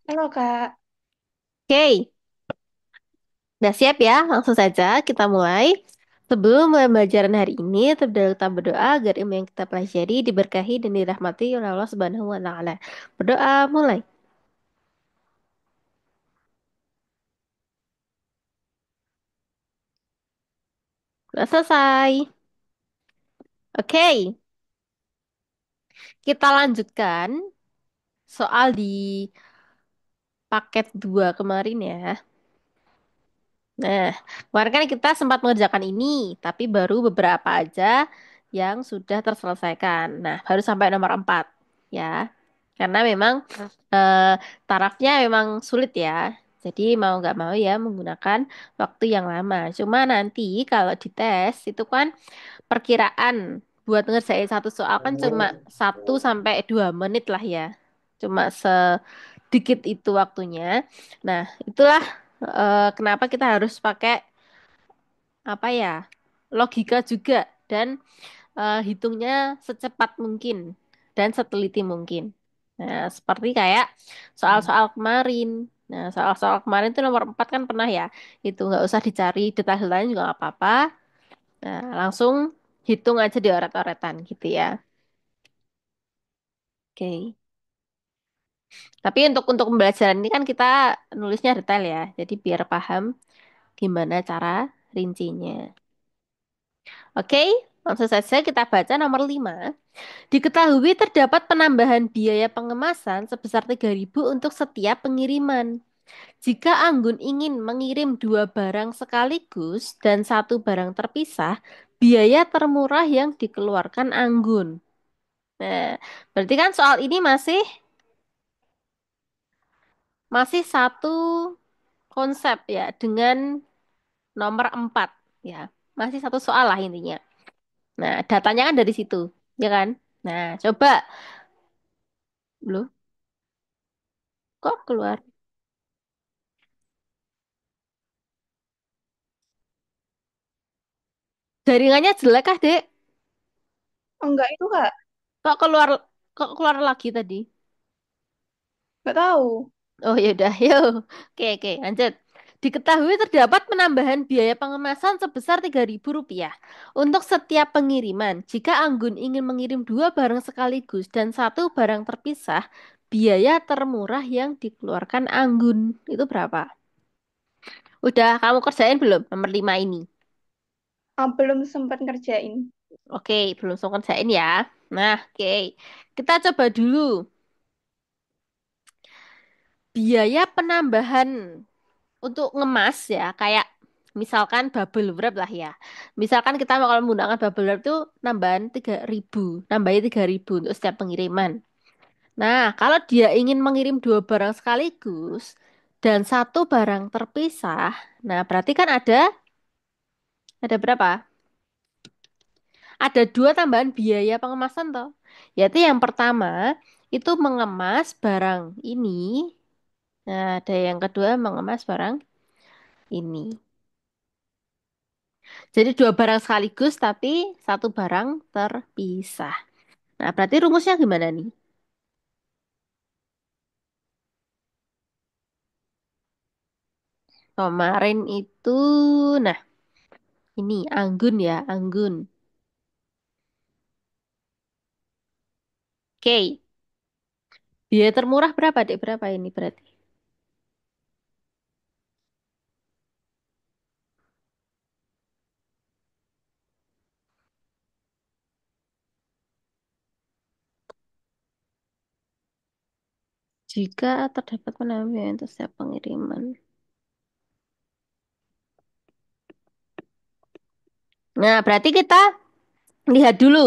Halo Kak, Oke, udah siap ya? Langsung saja kita mulai. Sebelum mulai pembelajaran hari ini, terlebih kita berdoa agar ilmu yang kita pelajari diberkahi dan dirahmati oleh Allah Subhanahu wa taala. Berdoa mulai. Udah selesai. Oke, kita lanjutkan soal di paket 2 kemarin ya. Nah, kemarin kan kita sempat mengerjakan ini, tapi baru beberapa aja yang sudah terselesaikan. Nah, baru sampai nomor 4 ya. Karena memang eh, tarafnya memang sulit ya. Jadi mau nggak mau ya menggunakan waktu yang lama. Cuma nanti kalau dites itu kan perkiraan buat ngerjain satu soal kan cuma 1 sampai 2 menit lah ya. Cuma sedikit itu waktunya. Nah, itulah kenapa kita harus pakai apa ya? Logika juga dan hitungnya secepat mungkin dan seteliti mungkin. Nah, seperti kayak soal-soal kemarin. Nah, soal-soal kemarin itu nomor 4 kan pernah ya. Itu nggak usah dicari detail-detailnya juga nggak apa-apa. Nah, langsung hitung aja di oret-oretan gitu ya. Oke. Tapi untuk pembelajaran ini kan kita nulisnya detail ya. Jadi biar paham gimana cara rincinya. Oke, langsung saja kita baca nomor 5. Diketahui terdapat penambahan biaya pengemasan sebesar 3.000 untuk setiap pengiriman. Jika Anggun ingin mengirim dua barang sekaligus dan satu barang terpisah, biaya termurah yang dikeluarkan Anggun. Nah, berarti kan soal ini masih masih satu konsep ya dengan nomor 4 ya. Masih satu soal lah intinya. Nah, datanya kan dari situ, ya kan? Nah, coba loh, kok keluar? Jaringannya jelek kah, Dek? oh enggak itu Kak, Kok keluar kok keluar lagi tadi? nggak tahu. Oh ya udah, yuk. Oke, oke, lanjut. Diketahui terdapat penambahan biaya pengemasan sebesar Rp3.000 untuk setiap pengiriman. Jika Anggun ingin mengirim dua barang sekaligus dan satu barang terpisah, biaya termurah yang dikeluarkan Anggun itu berapa? Udah kamu kerjain belum nomor 5 ini? Ah, belum sempat ngerjain. Oke, belum sempat kerjain ya. Nah, oke. Kita coba dulu biaya penambahan untuk ngemas ya, kayak misalkan bubble wrap lah ya. Misalkan kita mau kalau menggunakan bubble wrap itu nambahin 3.000 untuk setiap pengiriman. Nah, kalau dia ingin mengirim dua barang sekaligus dan satu barang terpisah, nah berarti kan ada berapa? Ada dua tambahan biaya pengemasan toh. Yaitu yang pertama itu mengemas barang ini. Nah, ada yang kedua mengemas barang ini. Jadi dua barang sekaligus tapi satu barang terpisah. Nah, berarti rumusnya gimana nih? Kemarin itu, nah ini Anggun ya, Anggun. Oke, biaya termurah berapa dek? Berapa ini berarti? Jika terdapat penambahan untuk setiap pengiriman. Nah, berarti kita lihat dulu.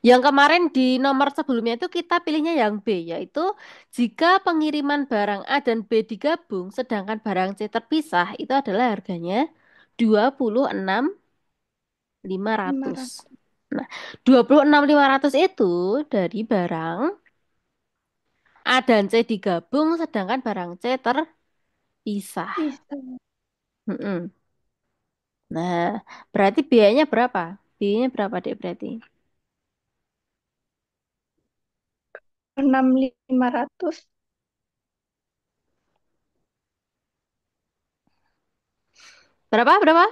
Yang kemarin di nomor sebelumnya itu kita pilihnya yang B, yaitu jika pengiriman barang A dan B digabung, sedangkan barang C terpisah, itu adalah harganya 26.500. 500 Nah, 26.500 itu dari barang A dan C digabung, sedangkan barang C terpisah. bisa Mm-mm. Nah, berarti biayanya berapa? Biayanya berapa, Dek, berarti? 6.500. Berapa? Berapa?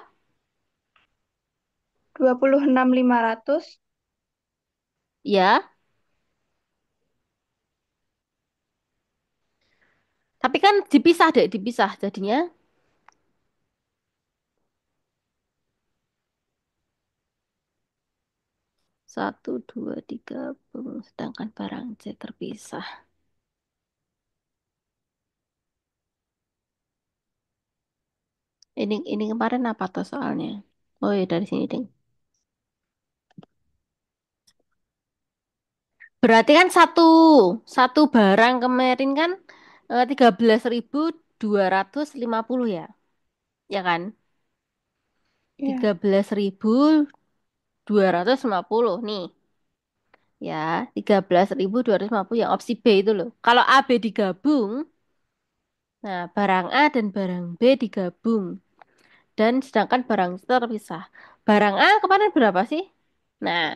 26.500. Ya, tapi kan dipisah deh, dipisah jadinya. 1, 2, 3, sedangkan barang C terpisah. Ini kemarin apa tuh soalnya? Oh ya dari sini ding. Berarti kan satu barang kemarin kan 13.250 ya, ya kan? tiga Ya, belas ribu dua ratus lima puluh nih, ya 13.250 yang opsi B itu loh. Kalau A B digabung, nah barang A dan barang B digabung. Dan sedangkan barang itu terpisah. Barang A kemarin berapa sih? Nah,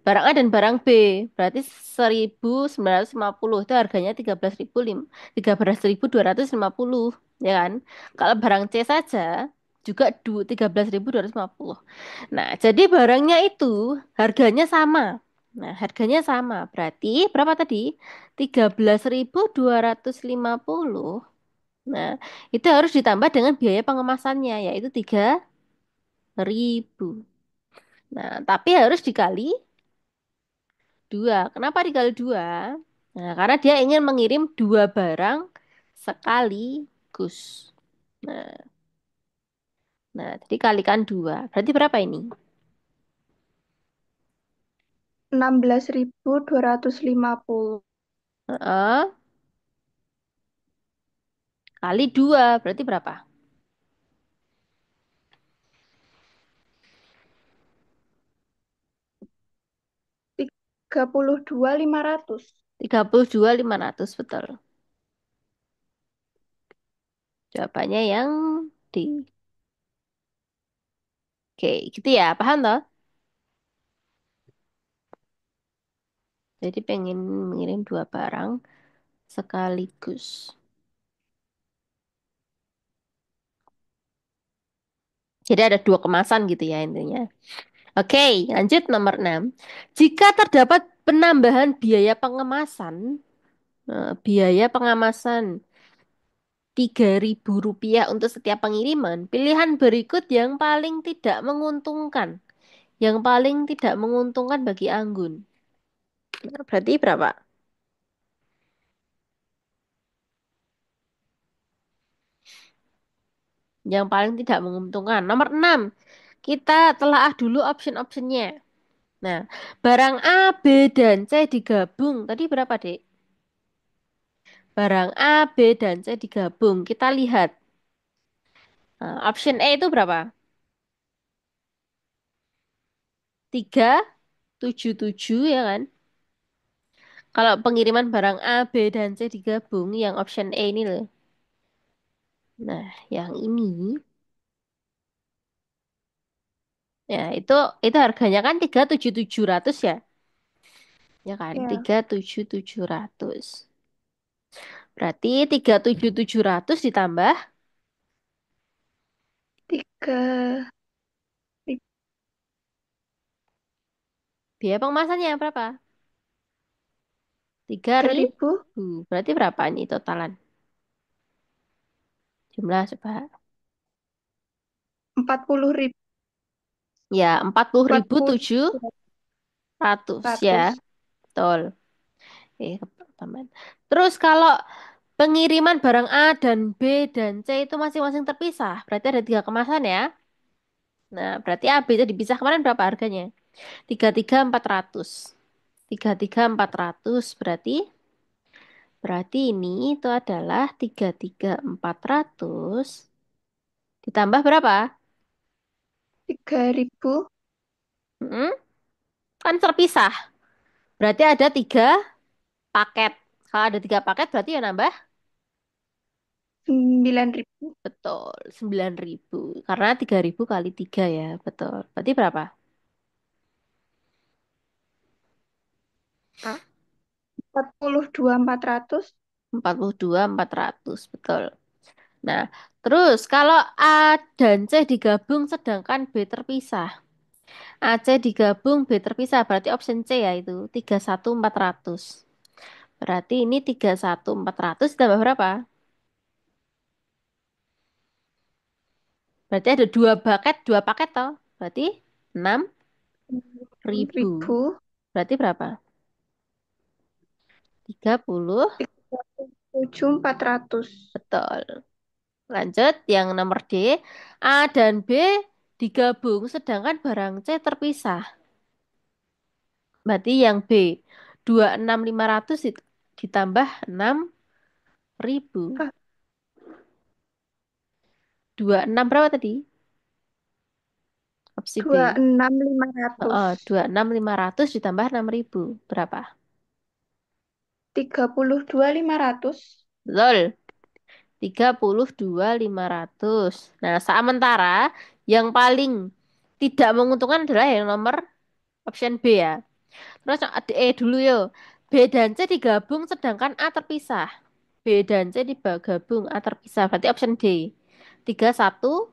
barang A dan barang B berarti 1.950 itu harganya 13.250 ya kan? Kalau barang C saja juga 13.250. Nah, jadi barangnya itu harganya sama. Nah, harganya sama. Berarti berapa tadi? 13.250. Nah, itu harus ditambah dengan biaya pengemasannya, yaitu 3.000. Nah, tapi harus dikali 2. Kenapa dikali 2? Nah, karena dia ingin mengirim dua barang sekaligus. Nah, jadi kalikan 2. Berarti berapa ini? 16.250. Heeh, kali 2. Berarti berapa? 32.500. 32.500 betul. Jawabannya yang D. Oke, gitu ya. Paham toh? Jadi pengen mengirim dua barang sekaligus. Jadi ada dua kemasan gitu ya intinya. Oke, lanjut nomor 6. Jika terdapat penambahan biaya pengemasan, biaya pengemasan Rp3.000 untuk setiap pengiriman, pilihan berikut yang paling tidak menguntungkan. Yang paling tidak menguntungkan bagi Anggun. Nah, berarti berapa? Yang paling tidak menguntungkan. Nomor 6. Kita telah dulu option-optionnya. Nah, barang A, B, dan C digabung. Tadi berapa, Dek? Barang A, B, dan C digabung. Kita lihat. Nah, option A itu berapa? 377 ya kan? Kalau pengiriman barang A, B, dan C digabung, yang option A ini loh. Nah, yang ini, ya itu harganya kan 37.700 ya? Ya kan? Ya, 37.700. Berarti 37.700 ditambah biaya pengemasannya berapa? Tiga 3.000, ribu. Berarti berapa nih totalan? Jumlah coba. 40.000. Ya, empat puluh empat ribu puluh tujuh ratus ya. ratus Betul. Tambahan. Terus kalau pengiriman barang A dan B dan C itu masing-masing terpisah, berarti ada tiga kemasan ya. Nah, berarti A, B itu dipisah kemarin berapa harganya? 33.400. 33.400 berarti ini itu adalah 33.400 ditambah berapa? 3.000. Hmm? Kan terpisah. Berarti ada tiga paket. Kalau ada tiga paket berarti ya nambah. 9.000. Betul, 9.000. Karena 3.000 kali 3 ya, betul. Berarti berapa? 42.400. 42.400, betul. Nah, terus kalau A dan C digabung sedangkan B terpisah. A, C digabung, B terpisah. Berarti option C ya itu. 31.400. Berarti ini 31.400 tambah berapa? Berarti ada dua paket toh. Berarti 6.000. Ribu. Berarti berapa? 30. 37.400. Betul. Lanjut, yang nomor D. A dan B digabung sedangkan barang C terpisah. Berarti yang B. 26.500 ditambah 6.000. Ah, 26 berapa tadi? Opsi dua B. enam lima ratus. Oh, 26.500 ditambah 6.000. Berapa? 32.500. Lol. 32.500. Nah, sementara yang paling tidak menguntungkan adalah yang nomor option B ya. Terus E dulu yo. B dan C digabung sedangkan A terpisah. B dan C digabung A terpisah. Berarti option D. 31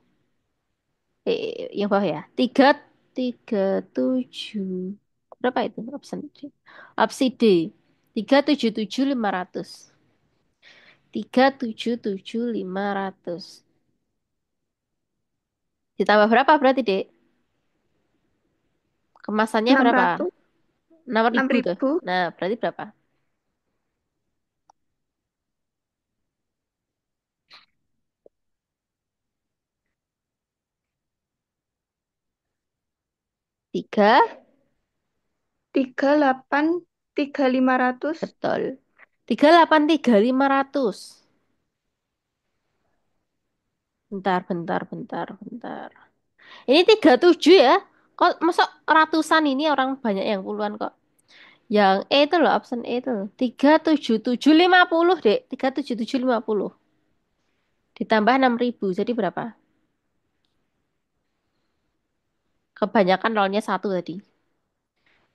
yang bawah ya. 337. Berapa itu option D? Opsi D. 377.500. 377.500. Ditambah berapa berarti, Dek? Kemasannya enam berapa? ratus Enam enam ribu tuh. ribu Nah, berarti berapa? 3. 38.3.500. Betul. 383.500. Bentar, bentar, bentar, bentar. Ini 37 ya? Kok masuk ratusan ini orang banyak yang puluhan kok. Yang E itu loh, option E itu. 37750 Dek. 37750. Ditambah 6.000. Jadi berapa? Kebanyakan nolnya satu tadi.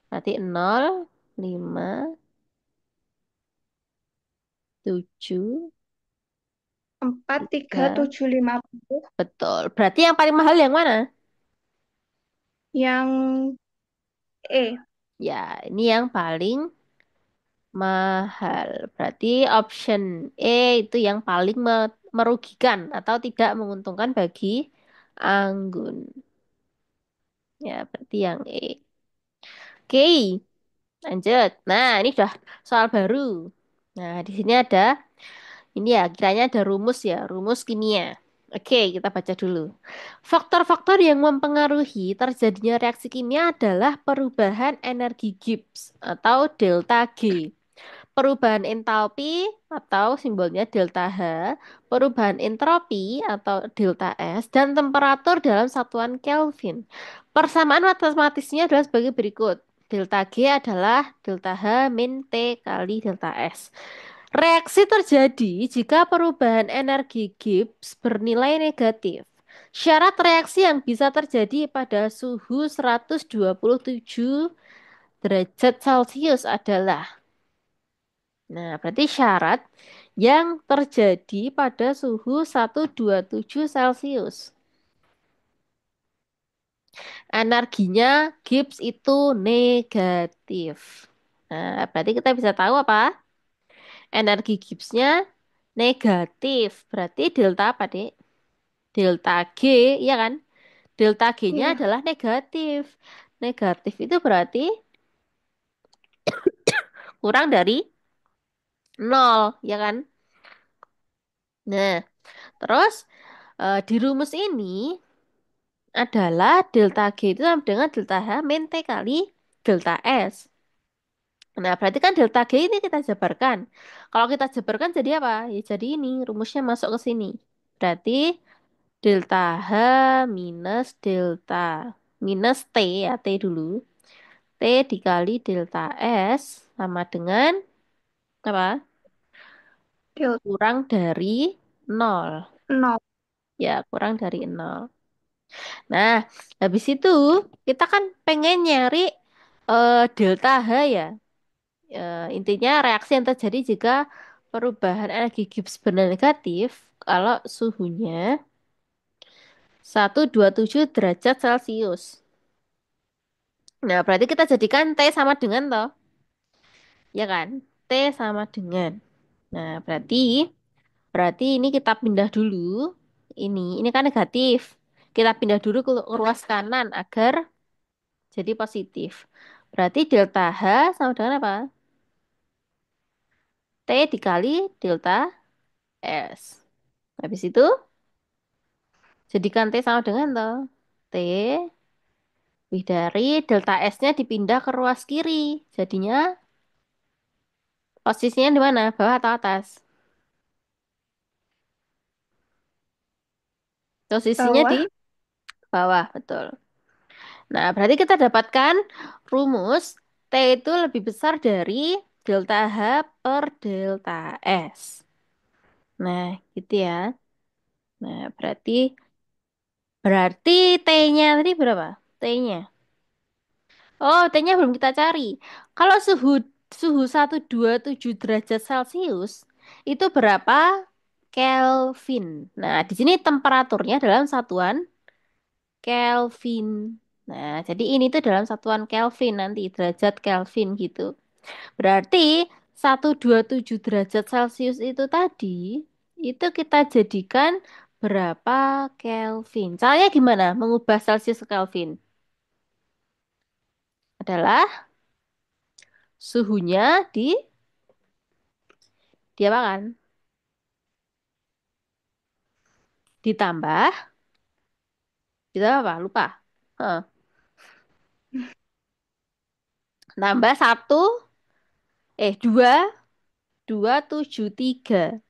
Berarti 0, 5, 7, Empat tiga 3. tujuh lima puluh. Betul. Berarti yang paling mahal yang mana? Yang E. Ya, ini yang paling mahal. Berarti option E itu yang paling merugikan atau tidak menguntungkan bagi Anggun. Ya, berarti yang E. Oke, lanjut. Nah, ini sudah soal baru. Nah, di sini ada, ini ya, kiranya ada rumus ya, rumus kimia. Oke, kita baca dulu. Faktor-faktor yang mempengaruhi terjadinya reaksi kimia adalah perubahan energi Gibbs atau delta G. Perubahan entalpi atau simbolnya delta H, perubahan entropi atau delta S, dan temperatur dalam satuan Kelvin. Persamaan matematisnya adalah sebagai berikut. Delta G adalah delta H min T kali delta S. Reaksi terjadi jika perubahan energi Gibbs bernilai negatif. Syarat reaksi yang bisa terjadi pada suhu 127 derajat Celcius adalah. Nah, berarti syarat yang terjadi pada suhu 127 Celcius. Energinya Gibbs itu negatif. Nah, berarti kita bisa tahu apa? Energi Gibbsnya negatif. Berarti delta apa, Dek? Delta G, ya kan? Delta G-nya Iya. adalah negatif. Negatif itu berarti kurang dari nol, ya kan? Nah, terus di rumus ini adalah delta G itu sama dengan delta H min T kali delta S. Nah, berarti kan delta G ini kita jabarkan. Kalau kita jabarkan jadi apa? Ya jadi ini, rumusnya masuk ke sini. Berarti delta H minus delta minus T ya, T dulu. T dikali delta S sama dengan apa? Delta Kurang dari nol. nol. Ya, kurang dari nol. Nah, habis itu kita kan pengen nyari delta H ya. Intinya reaksi yang terjadi jika perubahan energi Gibbs benar negatif. kalau suhunya 127 derajat Celcius. Nah, berarti kita jadikan T sama dengan toh, ya kan? T sama dengan. Nah, berarti ini kita pindah dulu. Ini kan negatif. Kita pindah dulu ke ruas kanan agar jadi positif. Berarti delta H sama dengan apa? T dikali delta S. Habis itu jadikan T sama dengan toh. T lebih dari delta S-nya dipindah ke ruas kiri. Jadinya posisinya di mana? Bawah atau atas? Posisinya di Bawah. bawah, betul. Nah, berarti kita dapatkan rumus T itu lebih besar dari delta H per delta S. Nah, gitu ya. Nah, berarti T-nya tadi berapa? T-nya. Oh, T-nya belum kita cari. Kalau suhu suhu 127 derajat Celcius itu berapa Kelvin? Nah, di sini temperaturnya dalam satuan Kelvin. Nah, jadi ini tuh dalam satuan Kelvin nanti, derajat Kelvin gitu. Berarti 127 derajat Celcius itu tadi, itu kita jadikan berapa Kelvin? Caranya gimana? Mengubah Celcius ke Kelvin. Adalah suhunya diapakan? Ditambah, ditambah apa? Lupa. Heeh. Nambah satu, dua, 273.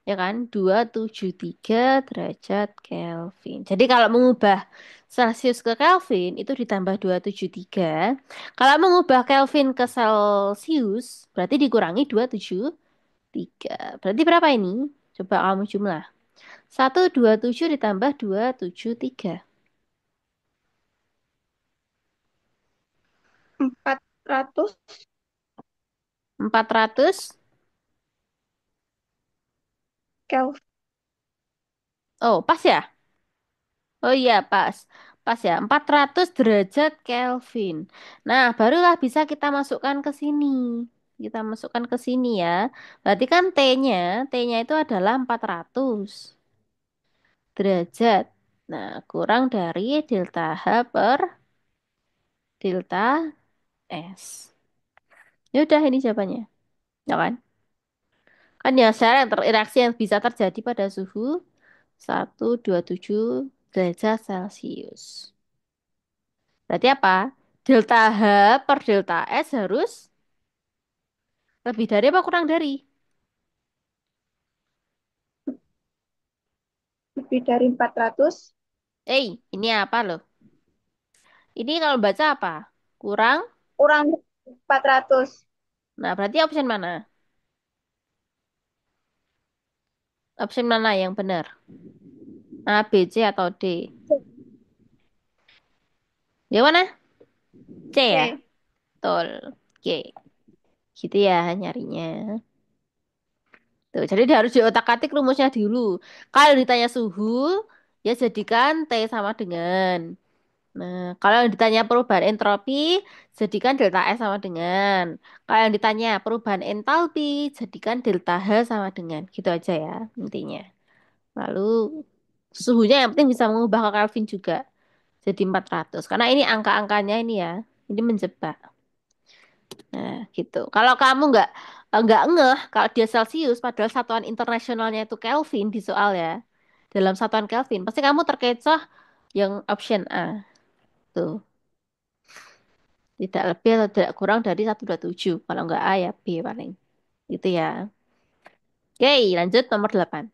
Ya kan? 273 derajat Kelvin. Jadi kalau mengubah Celcius ke Kelvin itu ditambah 273. Kalau mengubah Kelvin ke Celcius berarti dikurangi 273. Berarti berapa ini? Coba kamu jumlah. 127 ditambah 273. 400 400. Kelvin. Oh, pas ya? Oh iya, pas. Pas ya, 400 derajat Kelvin. Nah, barulah bisa kita masukkan ke sini. Kita masukkan ke sini ya. Berarti kan T-nya itu adalah 400 derajat. Nah, kurang dari delta H per delta S. Ya udah ini jawabannya. Ya kan? Kan ya secara reaksi yang bisa terjadi pada suhu 127 derajat Celcius. Berarti apa? Delta H per delta S harus lebih dari apa kurang dari? Lebih dari 400. Ini apa loh? Ini kalau baca apa? Kurang? Kurang 400. Nah, berarti option mana? Option mana yang benar? A, B, C, atau D? Yang mana? C ya? C. Betul. Oke. Gitu ya nyarinya. Tuh, jadi dia harus diotak-atik rumusnya dulu. Kalau ditanya suhu, ya jadikan T sama dengan. Nah, kalau yang ditanya perubahan entropi, jadikan delta S sama dengan. Kalau yang ditanya perubahan entalpi, jadikan delta H sama dengan. Gitu aja ya intinya. Lalu suhunya yang penting bisa mengubah ke Kelvin juga. Jadi 400. Karena ini angka-angkanya ini ya. Ini menjebak. Nah, gitu. Kalau kamu nggak ngeh kalau dia Celsius, padahal satuan internasionalnya itu Kelvin di soal ya. Dalam satuan Kelvin, pasti kamu terkecoh yang option A. Tuh. Tidak lebih atau tidak kurang dari 127. Kalau nggak A ya B paling. Gitu ya. Oke, lanjut nomor 8.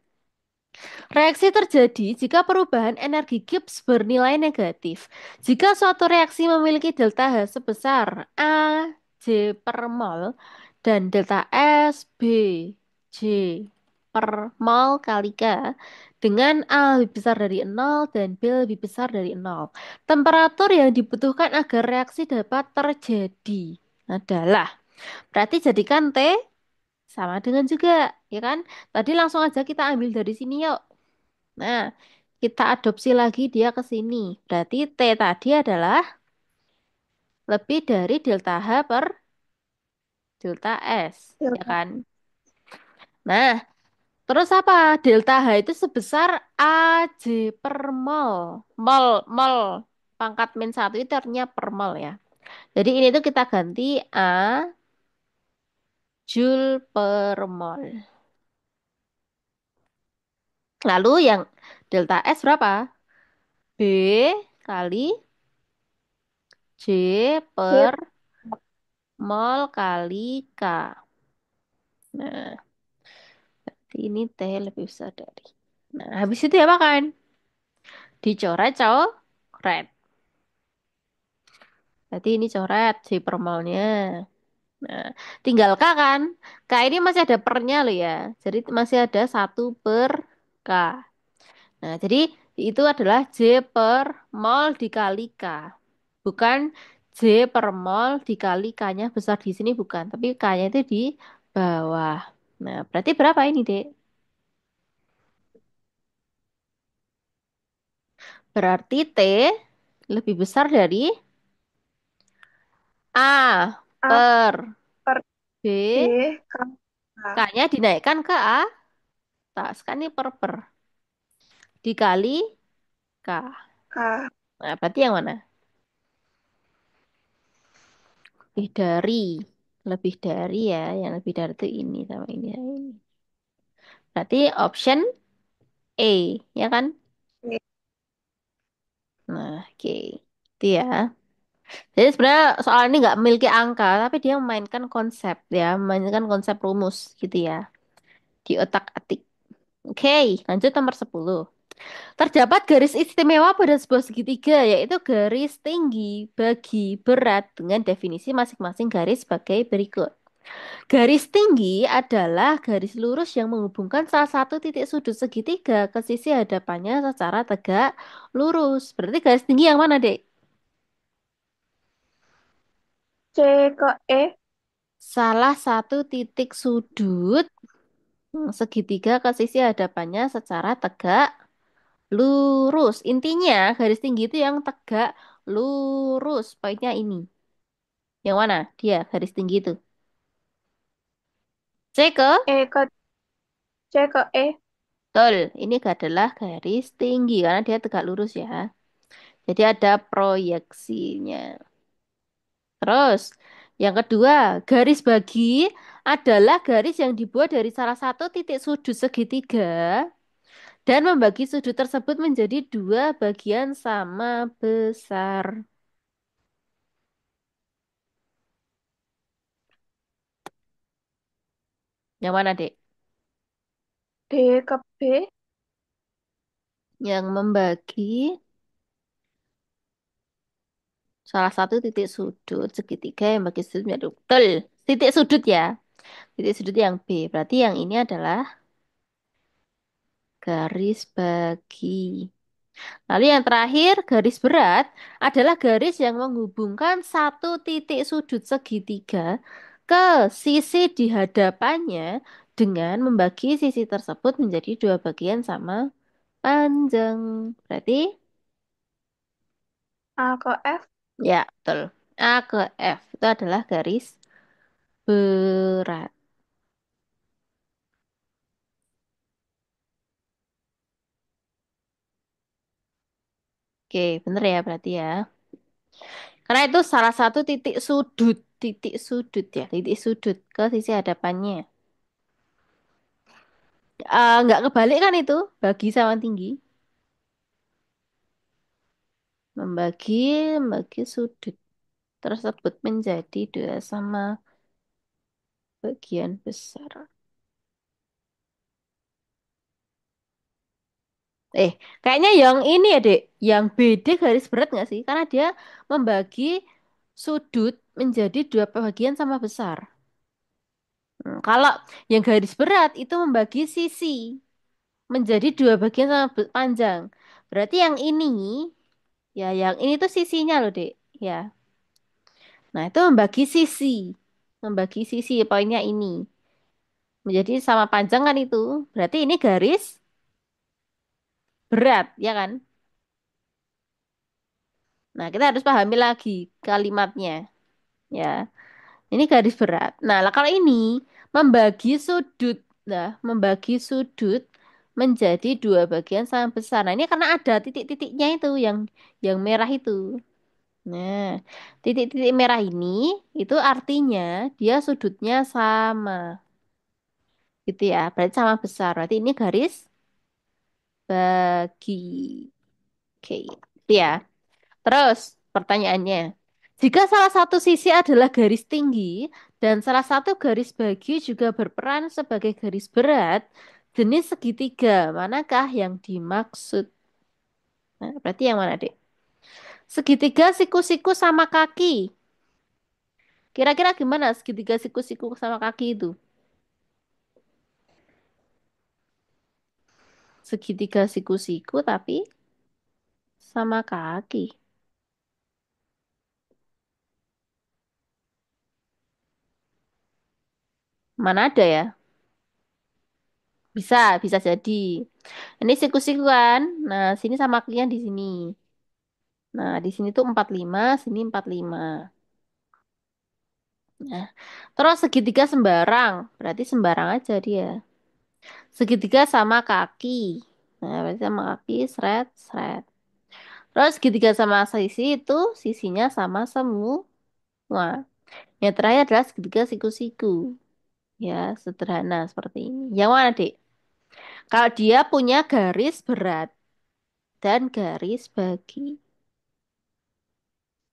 Reaksi terjadi jika perubahan energi Gibbs bernilai negatif. Jika suatu reaksi memiliki delta H sebesar A, J per mol, dan delta S, B, J per mol kali K, dengan A lebih besar dari 0 dan B lebih besar dari 0. Temperatur yang dibutuhkan agar reaksi dapat terjadi adalah, berarti jadikan T sama dengan juga, ya kan? Tadi langsung aja kita ambil dari sini yuk. Nah, kita adopsi lagi dia ke sini. Berarti T tadi adalah lebih dari delta H per delta S, ya Delta kan? Nah, terus apa? Delta H itu sebesar AJ per mol. Mol, mol. Pangkat min satu itu artinya per mol ya. Jadi ini tuh kita ganti A Joule per mol. Lalu yang delta S berapa? B kali J J per mol kali K. Nah, berarti ini T lebih besar dari. Nah, habis itu ya kan? Dicoret coret. Berarti ini coret J per molnya. Nah, tinggal K kan? K ini masih ada pernya loh ya. Jadi masih ada satu per K. Nah, jadi itu adalah J per mol dikali K. Bukan J per mol dikali K-nya besar di sini bukan. Tapi K-nya itu di bawah. Nah, berarti berapa ini, Dek? Berarti T lebih besar dari A A per per B B. K K. K-nya dinaikkan ke A. Tak, kan ini per. Dikali K. K. Nah, berarti yang mana? Lebih dari. Lebih dari ya. Yang lebih dari itu ini sama ini. Sama ini. Berarti option A, ya kan? B. Nah, oke. Itu ya. Jadi sebenarnya soal ini nggak memiliki angka, tapi dia memainkan konsep ya, memainkan konsep rumus gitu ya. Di otak-atik. Oke, lanjut nomor 10. Terdapat garis istimewa pada sebuah segitiga, yaitu garis tinggi bagi berat dengan definisi masing-masing garis sebagai berikut. Garis tinggi adalah garis lurus yang menghubungkan salah satu titik sudut segitiga ke sisi hadapannya secara tegak lurus. Berarti garis tinggi yang mana, Dek? C ke E. Salah satu titik sudut segitiga ke sisi hadapannya secara tegak lurus. Intinya garis tinggi itu yang tegak lurus. Poinnya ini. Yang mana? Dia garis tinggi itu. C ke? E ke C ke E. Betul. Ini adalah garis tinggi karena dia tegak lurus ya. Jadi ada proyeksinya. Terus, yang kedua, garis bagi adalah garis yang dibuat dari salah satu titik sudut segitiga dan membagi sudut tersebut menjadi dua bagian sama besar. Yang mana, Dek? D ke B. Yang membagi salah satu titik sudut segitiga yang bagi sudut menjadi betul. Titik sudut ya. Titik sudut yang B. Berarti yang ini adalah garis bagi. Lalu yang terakhir, garis berat adalah garis yang menghubungkan satu titik sudut segitiga ke sisi di hadapannya dengan membagi sisi tersebut menjadi dua bagian sama panjang. Berarti, A ke F. ya betul. A ke F itu adalah garis berat. Oke, bener ya berarti ya. Karena itu salah satu titik sudut ya, titik sudut ke sisi hadapannya. Nggak kebalik kan itu, bagi sama tinggi. Membagi sudut tersebut menjadi dua sama bagian besar. Kayaknya yang ini ya, Dek. Yang BD garis berat nggak sih? Karena dia membagi sudut menjadi dua bagian sama besar. Kalau yang garis berat itu membagi sisi menjadi dua bagian sama panjang. Berarti yang ini, ya yang ini tuh sisinya loh, Dek. Ya. Nah, itu membagi sisi. Membagi sisi poinnya ini. menjadi sama panjang kan itu. Berarti ini garis berat, ya kan? Nah, kita harus pahami lagi kalimatnya, ya. Ini garis berat. Nah, lah kalau ini membagi sudut, nah, membagi sudut menjadi dua bagian sama besar. Nah, ini karena ada titik-titiknya itu yang merah itu. Nah, titik-titik merah ini itu artinya dia sudutnya sama, gitu ya. Berarti sama besar. Berarti ini garis bagi. Oke, itu ya. Terus pertanyaannya, jika salah satu sisi adalah garis tinggi dan salah satu garis bagi juga berperan sebagai garis berat, jenis segitiga manakah yang dimaksud? Nah, berarti yang mana, Dek? Segitiga siku-siku sama kaki. Kira-kira gimana segitiga siku-siku sama kaki itu? Segitiga siku-siku tapi sama kaki. Mana ada ya? Bisa, bisa jadi. Ini siku-siku kan? Nah, sini sama kakinya di sini. Nah, di sini tuh 45, sini 45. Nah, terus segitiga sembarang. Berarti sembarang aja dia. Segitiga sama kaki. Nah, berarti sama kaki, seret, seret. Terus segitiga sama sisi itu, sisinya sama semua. Yang terakhir adalah segitiga siku-siku. Ya, sederhana seperti ini. Yang mana, Dek? Kalau dia punya garis berat dan garis bagi.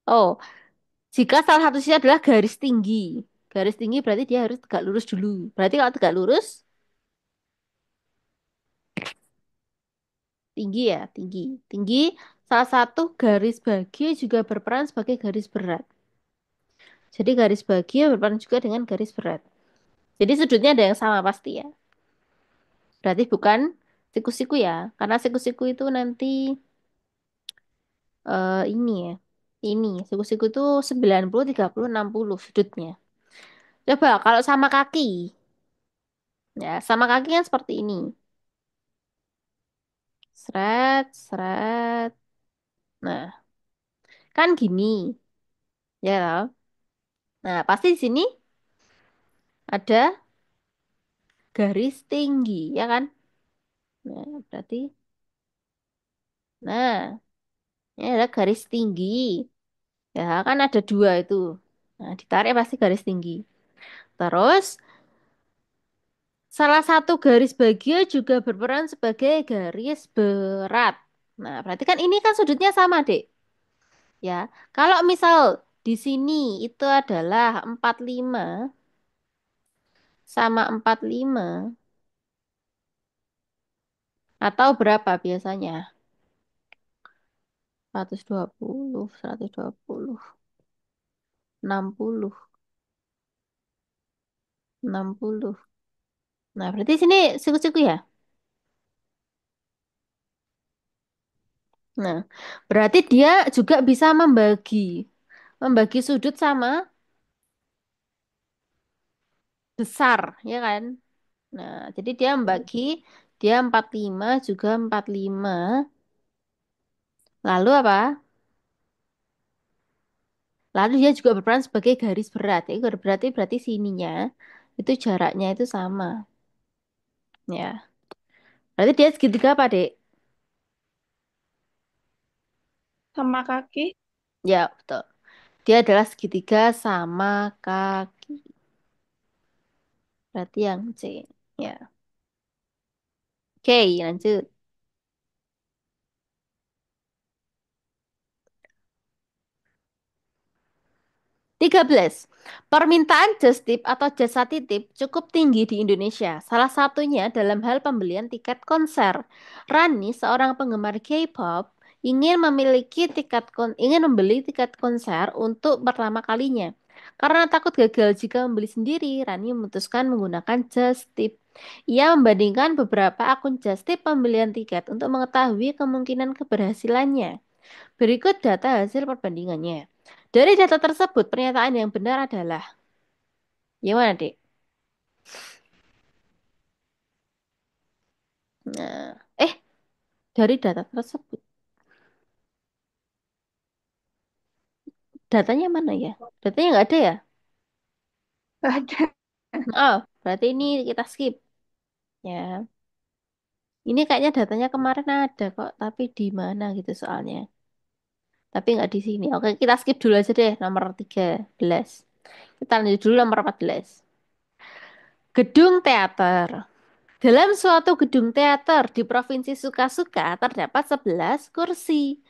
Oh, jika salah satu sisi adalah garis tinggi. Garis tinggi berarti dia harus tegak lurus dulu. Berarti kalau tegak lurus, tinggi ya, tinggi. Tinggi, salah satu garis bagi juga berperan sebagai garis berat. Jadi garis bagi berperan juga dengan garis berat. Jadi sudutnya ada yang sama pasti ya. Berarti bukan siku-siku ya. Karena siku-siku itu nanti ini ya. Ini, siku-siku itu 90, 30, 60 sudutnya. Coba kalau sama kaki. Ya, sama kaki kan seperti ini. Seret, seret. Nah, kan gini. Ya, toh? Nah, pasti di sini ada garis tinggi, ya kan? Nah, berarti, nah, ini ada garis tinggi. Ya, kan ada dua itu. Nah, ditarik pasti garis tinggi. Terus, salah satu garis bagia juga berperan sebagai garis berat. Nah, berarti kan ini kan sudutnya sama, Dek. Ya, kalau misal di sini itu adalah 45 sama 45 atau berapa biasanya? 120, 120, 60, 60. Nah, berarti sini siku-siku ya? Nah, berarti dia juga bisa membagi sudut sama besar, ya kan? Nah, jadi dia membagi, dia 45 juga 45. Lalu apa? Lalu dia juga berperan sebagai garis berat. Ya, berarti sininya itu jaraknya itu sama. Ya, berarti dia segitiga apa, Dek? Sama kaki. Ya, betul. Dia adalah segitiga sama kaki. Berarti yang C. Ya. Oke, lanjut. 13. Permintaan just tip atau jasa titip cukup tinggi di Indonesia. Salah satunya dalam hal pembelian tiket konser. Rani, seorang penggemar K-pop, ingin membeli tiket konser untuk pertama kalinya. Karena takut gagal jika membeli sendiri, Rani memutuskan menggunakan just tip. Ia membandingkan beberapa akun just tip pembelian tiket untuk mengetahui kemungkinan keberhasilannya. Berikut data hasil perbandingannya. Dari data tersebut, pernyataan yang benar adalah, yang mana, Dek? Nah, dari data tersebut, datanya mana ya? Datanya nggak ada ya? Nggak ada. Oh, berarti ini kita skip. Ya, ini kayaknya datanya kemarin ada kok, tapi di mana gitu soalnya. Tapi nggak di sini. Oke, kita skip dulu aja deh nomor 13. Kita lanjut dulu nomor 14. Gedung teater. Dalam suatu gedung teater di Provinsi Suka-Suka terdapat 11 kursi.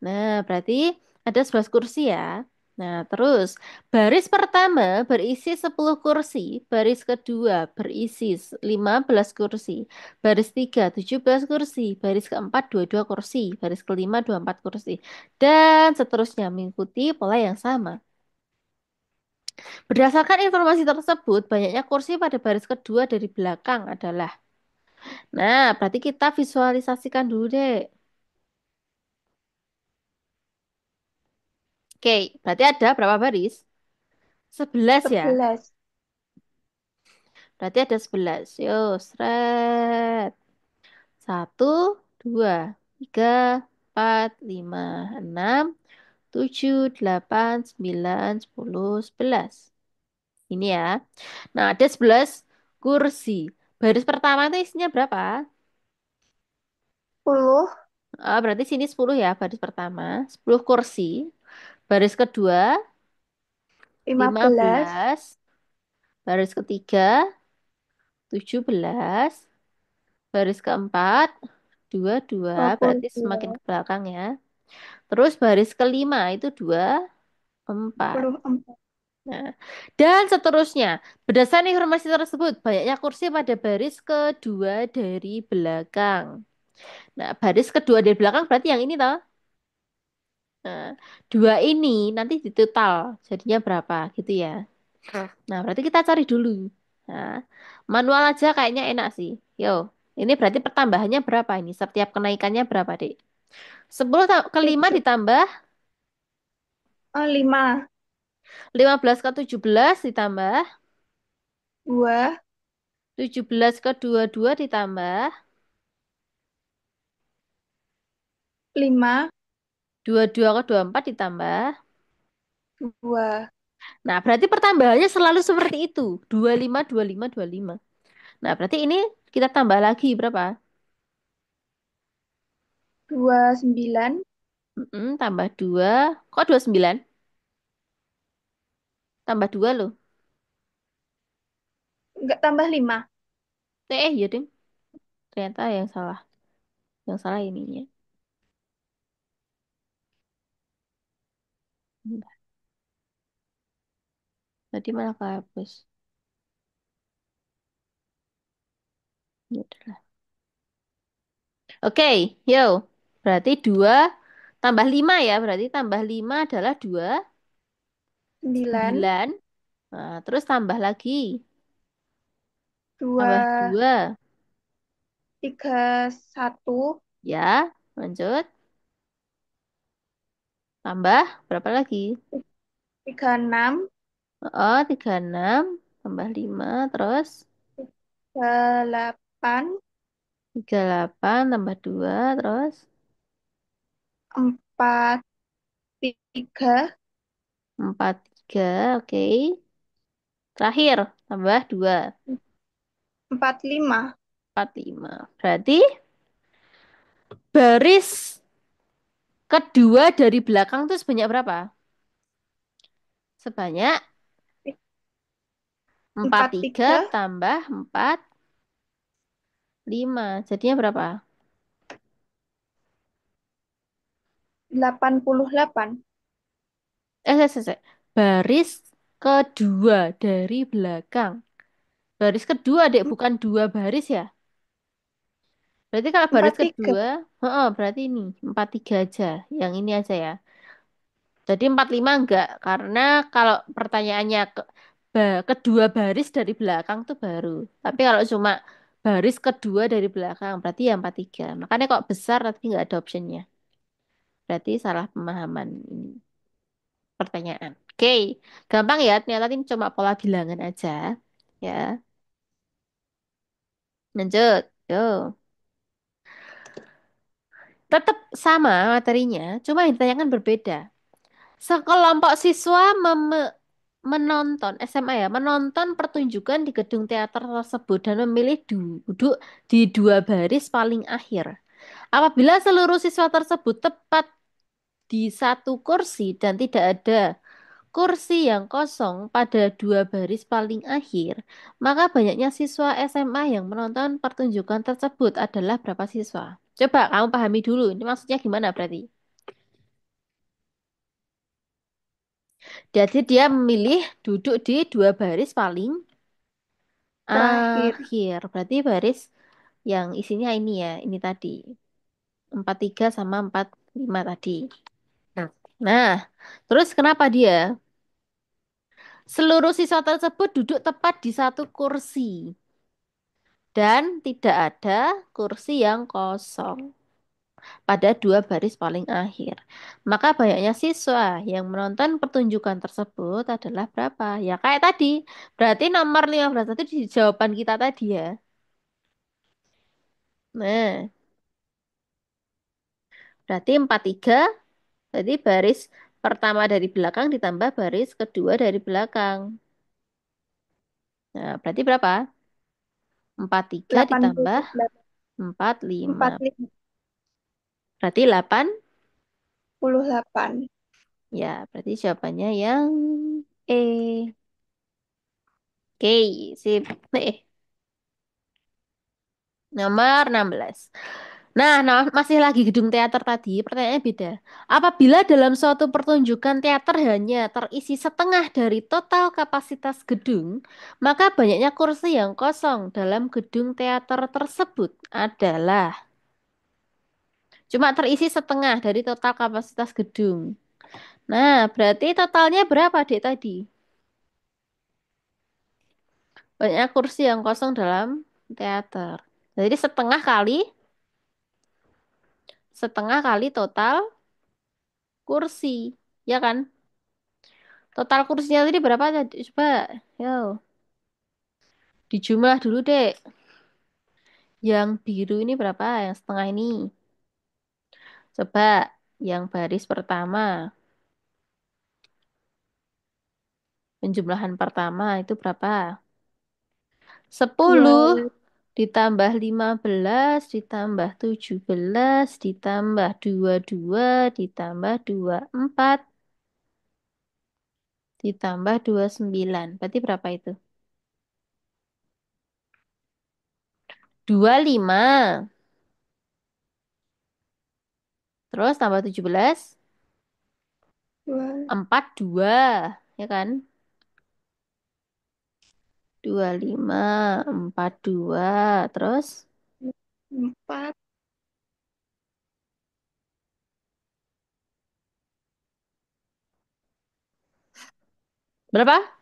Nah, berarti ada 11 kursi ya. Nah, terus baris pertama berisi 10 kursi, baris kedua berisi 15 kursi, baris tiga 17 kursi, baris keempat 22 kursi, baris kelima 24 kursi, dan seterusnya mengikuti pola yang sama. Berdasarkan informasi tersebut, banyaknya kursi pada baris kedua dari belakang adalah. Nah, berarti kita visualisasikan dulu deh. Oke, berarti ada berapa baris? 11 ya. 11. Berarti ada 11. Yo, seret. Satu, dua, tiga, empat, lima, enam, tujuh, delapan, sembilan, sepuluh, 11. Ini ya. Nah, ada 11 kursi. Baris pertama itu isinya berapa? 10. Berarti sini 10 ya, baris pertama. 10 kursi. Baris kedua, 15. 15. Baris ketiga, 17. Baris keempat, 22. Berarti semakin 22. ke belakang ya. Terus baris kelima itu 24. 24. Nah, dan seterusnya. Berdasarkan informasi tersebut, banyaknya kursi pada baris kedua dari belakang. Nah, baris kedua dari belakang berarti yang ini toh. Nah, dua ini nanti ditotal jadinya berapa gitu ya. Nah, berarti kita cari dulu. Nah, manual aja kayaknya enak sih. Yo, ini berarti pertambahannya berapa ini? Setiap kenaikannya berapa, Dek? 10 ke 5 7. ditambah 5. 15 ke 17 ditambah 2. 17 ke 22 ditambah 5. 22 ke 24 ditambah. 2. Nah, berarti pertambahannya selalu seperti itu. 25, 25, 25. Nah, berarti ini kita tambah lagi berapa? 29. Tambah 2. Kok 29? Tambah 2 loh. Enggak, tambah 5. Ya ding. Ternyata yang salah. Yang salah ininya. Bentar, tadi malah kehapus. Ya udahlah. Oke, yo. Berarti 2 tambah 5 ya. Berarti tambah 5 adalah 2, 9. 9. Nah, terus tambah lagi. Tambah 2. 2. 31. Ya, lanjut. Tambah berapa lagi? 36. Oh, 36 tambah 5 terus 8. 38 tambah 2 terus 4. 3. 43. Oke. Terakhir tambah 2 45. 45. Berarti baris kedua dari belakang itu sebanyak berapa? Sebanyak 43 43. tambah 4 5. Jadinya berapa? 88. Baris kedua dari belakang. Baris kedua, Dek, bukan dua baris ya? Berarti kalau baris 43. kedua, berarti ini 43 aja. Yang ini aja ya. Jadi 45 enggak, karena kalau pertanyaannya kedua baris dari belakang tuh baru. Tapi kalau cuma baris kedua dari belakang, berarti ya 43. Makanya kok besar tapi nggak ada optionnya. Berarti salah pemahaman ini pertanyaan. Oke, gampang ya. Ternyata ini cuma pola bilangan aja. Ya, lanjut. Yo. Tetap sama materinya, cuma yang ditanyakan berbeda. Sekelompok siswa menonton SMA ya, menonton pertunjukan di gedung teater tersebut dan memilih duduk di dua baris paling akhir. Apabila seluruh siswa tersebut tepat di satu kursi dan tidak ada kursi yang kosong pada dua baris paling akhir, maka banyaknya siswa SMA yang menonton pertunjukan tersebut adalah berapa siswa? Coba kamu pahami dulu, ini maksudnya gimana berarti? Jadi dia memilih duduk di dua baris paling Terakhir. akhir. Berarti baris yang isinya ini ya, ini tadi. 43 sama 45 tadi. Nah, nah, terus kenapa dia? Seluruh siswa tersebut duduk tepat di satu kursi dan tidak ada kursi yang kosong pada dua baris paling akhir. Maka banyaknya siswa yang menonton pertunjukan tersebut adalah berapa? Ya kayak tadi. Berarti nomor 15 itu di jawaban kita tadi ya. Nah, berarti 43, berarti baris pertama dari belakang ditambah baris kedua dari belakang. Nah, berarti berapa? 43 ditambah 45. Berarti 8. 88. Ya, berarti jawabannya yang E. Oke, sip. Nomor 16. Nah, masih lagi gedung teater tadi, pertanyaannya beda. Apabila dalam suatu pertunjukan teater hanya terisi setengah dari total kapasitas gedung, maka banyaknya kursi yang kosong dalam gedung teater tersebut adalah cuma terisi setengah dari total kapasitas gedung. Nah, berarti totalnya berapa, Dek, tadi? Banyak kursi yang kosong dalam teater. Jadi setengah kali total kursi, ya kan? Total kursinya tadi berapa tadi? Coba, yo, dijumlah dulu, Dek. Yang biru ini berapa? Yang setengah ini. Coba, yang baris pertama, penjumlahan pertama itu berapa? 10 Dua, ditambah 15 ditambah 17 ditambah 22 ditambah 24 ditambah 29. Berarti berapa itu? 25. Terus tambah 17, dua, 42, ya kan? 25, 42. Terus empat, berapa?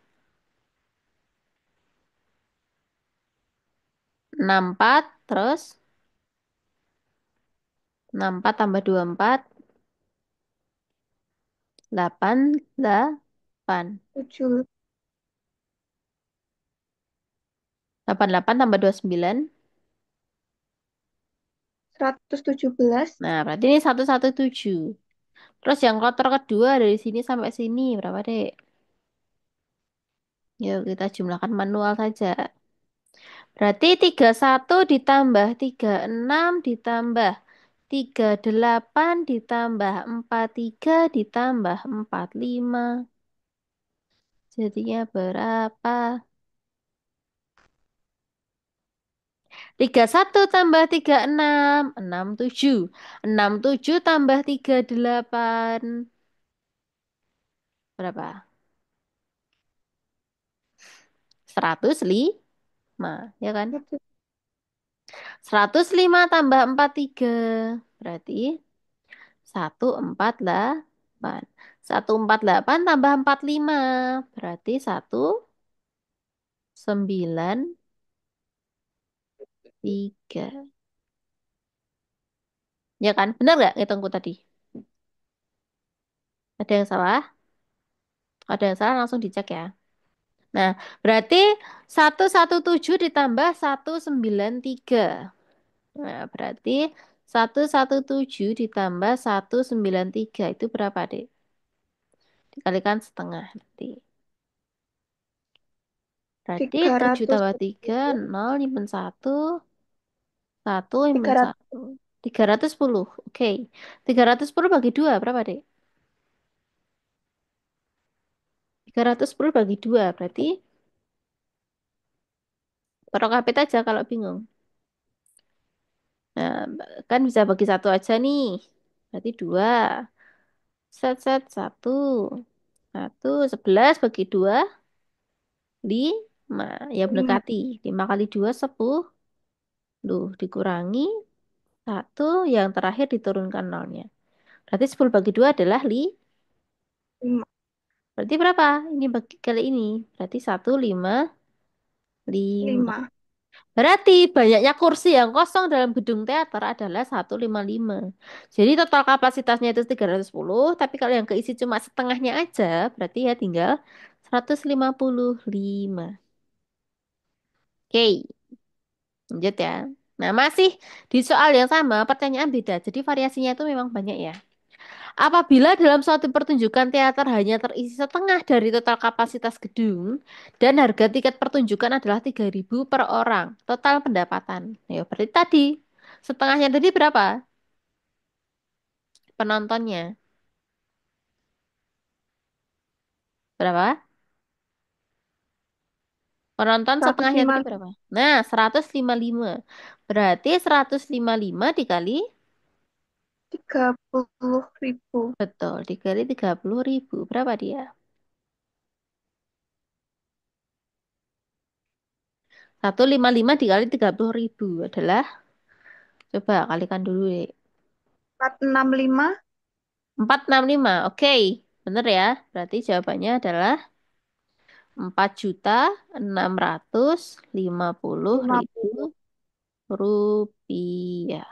64. Terus 64 tambah 24, 88. tujuh, 88 tambah 29. 117. Nah, berarti ini 117. Terus yang kloter kedua dari sini sampai sini berapa, Dek? Yuk kita jumlahkan manual saja. Berarti 31 ditambah 36 ditambah 38 ditambah 43 ditambah 45. Jadinya berapa? 31 tambah 36, 67. 67 tambah 38. Berapa? 105, ya kan? 105 tambah 43. Berarti 148. 148 tambah 45. Berarti 193. Ya kan? Benar nggak ngitungku tadi? Ada yang salah? Ada yang salah langsung dicek ya. Nah, berarti 117 ditambah 193. Nah, berarti 117 ditambah 193 itu berapa, Dek? Dikalikan setengah nanti. Berarti tiga 7 ratus tambah 3, sepuluh 0, nyimpen 1, 1, tiga nyimpen ratus 1. 310. Oke. 310 bagi 2 berapa, Dek? 310 bagi 2 berarti perok kapit aja kalau bingung. Nah, kan bisa bagi satu aja nih. Berarti 2. Set, set, 1. 11 bagi 2, 5. Ya lima mendekati. 5 kali 2, 10. Dikurangi 1. Yang terakhir diturunkan nolnya. Berarti 10 bagi 2 adalah lima Berarti berapa? Ini bagi kali ini. Berarti 1, 5, 5. lima Berarti banyaknya kursi yang kosong dalam gedung teater adalah 155. Jadi total kapasitasnya itu 310, tapi kalau yang keisi cuma setengahnya aja, berarti ya tinggal 155. Oke, lanjut ya. Nah, masih di soal yang sama, pertanyaan beda. Jadi variasinya itu memang banyak ya. Apabila dalam suatu pertunjukan teater hanya terisi setengah dari total kapasitas gedung dan harga tiket pertunjukan adalah 3.000 per orang, total pendapatan. Ya, berarti tadi setengahnya tadi berapa penontonnya? Berapa? Penonton seratus setengahnya lima tadi berapa? Nah, 155. Berarti 155 dikali, 30.000. betul, dikali 30.000. Berapa dia? 155 dikali 30.000 adalah, coba kalikan dulu deh. 465 465. Oke, bener ya. Berarti jawabannya adalah 4.650.000 50. rupiah.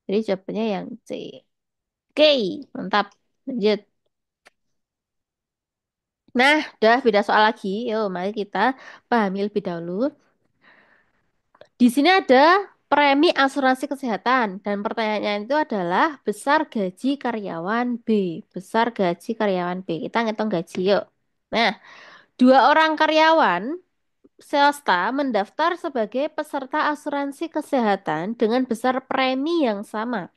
Jadi jawabannya yang C. Oke, mantap. Lanjut. Nah, udah beda soal lagi. Yuk, mari kita pahami lebih dahulu. Di sini ada premi asuransi kesehatan dan pertanyaannya itu adalah besar gaji karyawan B. Besar gaji karyawan B. Kita ngitung gaji yuk. Nah, dua orang karyawan swasta mendaftar sebagai peserta asuransi kesehatan dengan besar premi yang sama.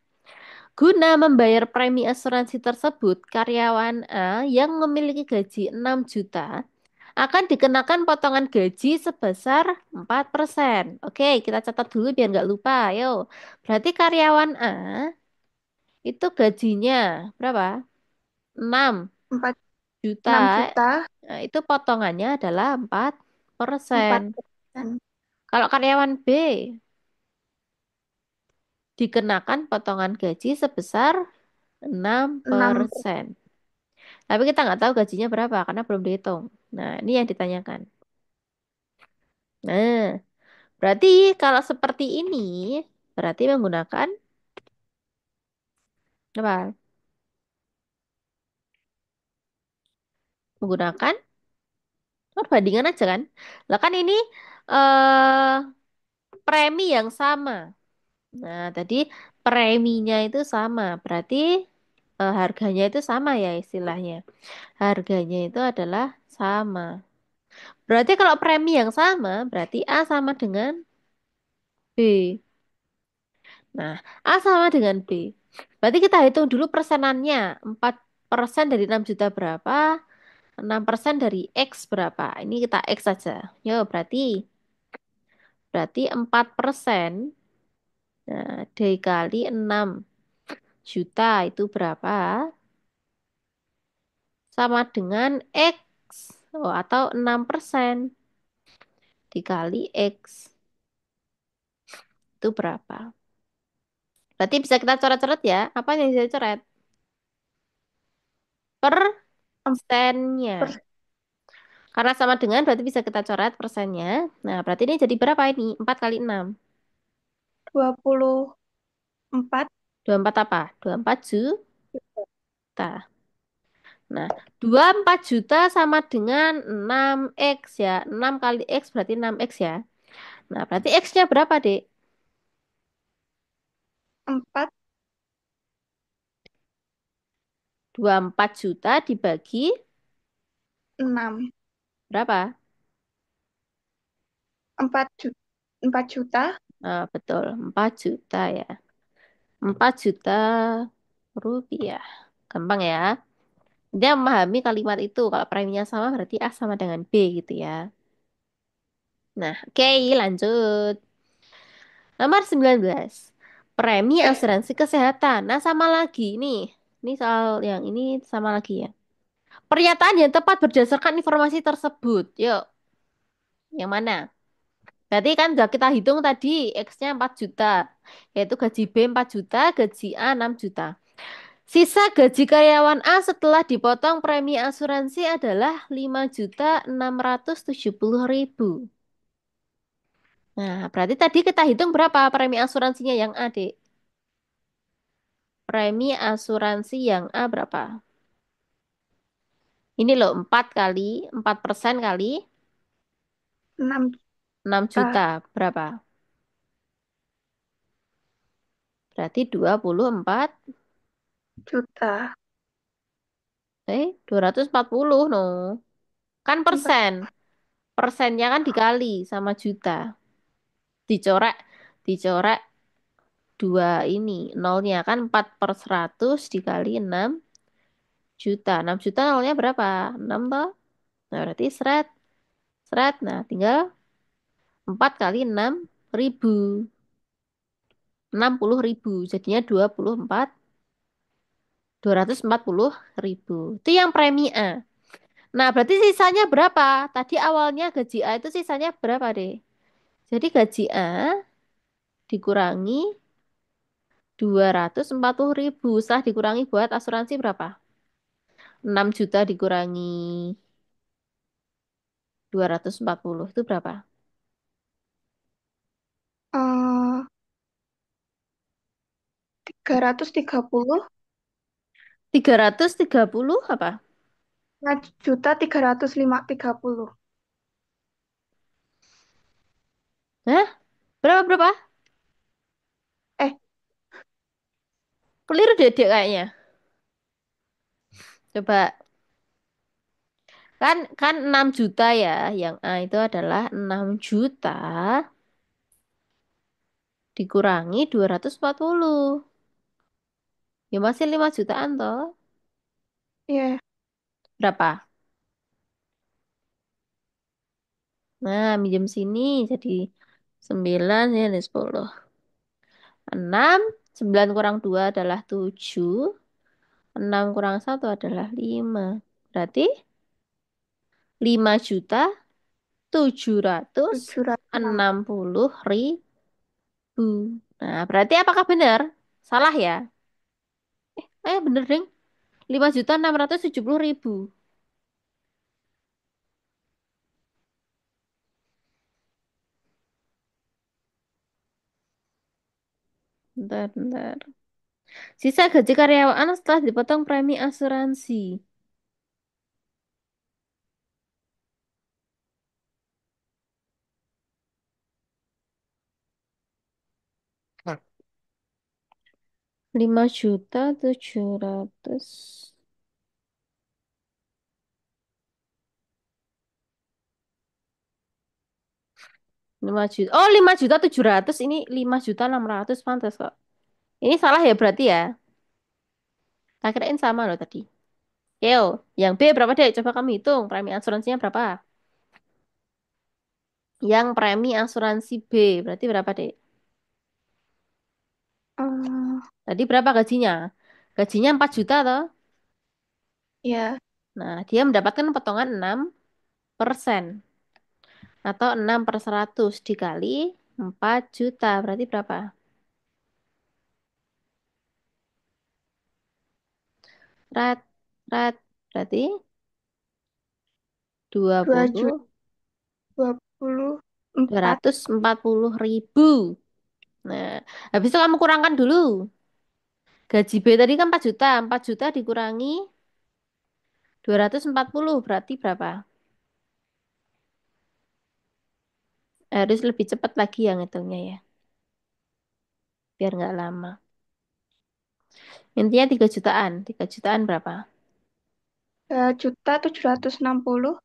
Guna membayar premi asuransi tersebut, karyawan A yang memiliki gaji 6 juta akan dikenakan potongan gaji sebesar 4%. Oke, kita catat dulu biar nggak lupa. Ayo, berarti karyawan A itu gajinya berapa? 6 4 juta. 6 juta Nah, itu potongannya adalah 4%. 4%. Kalau karyawan B dikenakan potongan gaji sebesar 6 6%. Tapi kita nggak tahu gajinya berapa karena belum dihitung. Nah, ini yang ditanyakan. Nah, berarti kalau seperti ini, berarti menggunakan apa? Menggunakan perbandingan aja kan? Lah kan ini eh premi yang sama. Nah, tadi preminya itu sama. Berarti harganya itu sama ya istilahnya. Harganya itu adalah sama. Berarti kalau premi yang sama, berarti A sama dengan B. Nah, A sama dengan B. Berarti kita hitung dulu persenannya. 4% dari 6 juta berapa? 6% dari X berapa? Ini kita X saja. Yo, berarti 4%. Nah, dikali 6 juta itu berapa? Sama dengan X. Oh, atau 6% dikali X. Itu berapa? Berarti bisa kita coret-coret ya. Apa yang bisa dicoret? Persennya. Karena sama dengan berarti bisa kita coret persennya. Nah, berarti ini jadi berapa ini? 4 kali 6. 24 24 apa? 24 juta. Nah, 24 juta sama dengan 6X ya. 6 kali X berarti 6X ya. Nah, berarti X-nya berapa, Dek? 4, 24 juta dibagi 6. berapa? 4 juta. 4 juta. Nah, betul, 4 juta ya. 4 juta rupiah. Gampang ya. Dia memahami kalimat itu. Kalau preminya sama berarti A sama dengan B gitu ya. Nah, oke, lanjut. Nomor 19. Premi Eh, asuransi kesehatan. Nah, sama lagi nih. Ini soal yang ini sama lagi ya. Pernyataan yang tepat berdasarkan informasi tersebut. Yuk, yang mana? Berarti kan udah kita hitung tadi X-nya 4 juta. Yaitu gaji B 4 juta, gaji A 6 juta. Sisa gaji karyawan A setelah dipotong premi asuransi adalah 5.670.000. Nah, berarti tadi kita hitung berapa premi asuransinya yang A, Dek? Premi asuransi yang A berapa? Ini loh, 4 kali, 4% kali 6 6 juta. juta. Berapa? Berarti Juta. 240 no. Kan 4 persen. Persennya kan dikali sama juta. Dicoret, dicoret dua ini. Nolnya kan 4 per 100 dikali 6 juta. 6 juta nolnya berapa? 6 toh? Nah, berarti seret. Seret. Nah, tinggal 4 kali 6.000. 60.000. Jadinya 240.000. Itu yang premi A. Nah, berarti sisanya berapa? Tadi awalnya gaji A itu sisanya berapa deh? Jadi gaji A dikurangi 240.000. Setelah dikurangi buat asuransi berapa? 6 juta dikurangi 240 itu berapa? eh 330. 330 apa? 5.330.000. Hah? Berapa berapa? Eh, Keliru deh Dek, kayaknya. Coba kan kan 6 juta ya. Yang A itu adalah 6 juta dikurangi 240. Ya masih 5 jutaan toh. ya. Berapa? Nah, minjem sini jadi 9 ya, ini 10. 6, 9 kurang 2 adalah 7, 6 kurang 1 adalah 5. Berarti 5.760.000. Nah, berarti apakah benar? Salah ya? Bener ding. 5.670.000. Bentar, bentar. Sisa gaji karyawan setelah dipotong premi asuransi. 5.700. 5 juta. Oh, 5.700.000. Ini 5.600.000 pantas kok. Ini salah ya berarti ya. Tak kirain sama loh tadi. Yo, yang B berapa deh? Coba kamu hitung. Premi asuransinya berapa? Yang premi asuransi B berarti berapa deh? eh, Tadi berapa gajinya? Gajinya 4 juta toh? ya. Nah, dia mendapatkan potongan 6% atau 6 per 100 dikali 4 juta. Berarti berapa? Rat, rat. Berarti dua dua puluh juta 24. 240.000. Nah, habis itu kamu kurangkan dulu. Gaji B tadi kan 4 juta. 4 juta dikurangi 240 berarti berapa? Harus lebih cepat lagi yang hitungnya ya. Biar nggak lama. Intinya 3 jutaan. 3 jutaan berapa? 3.760.000.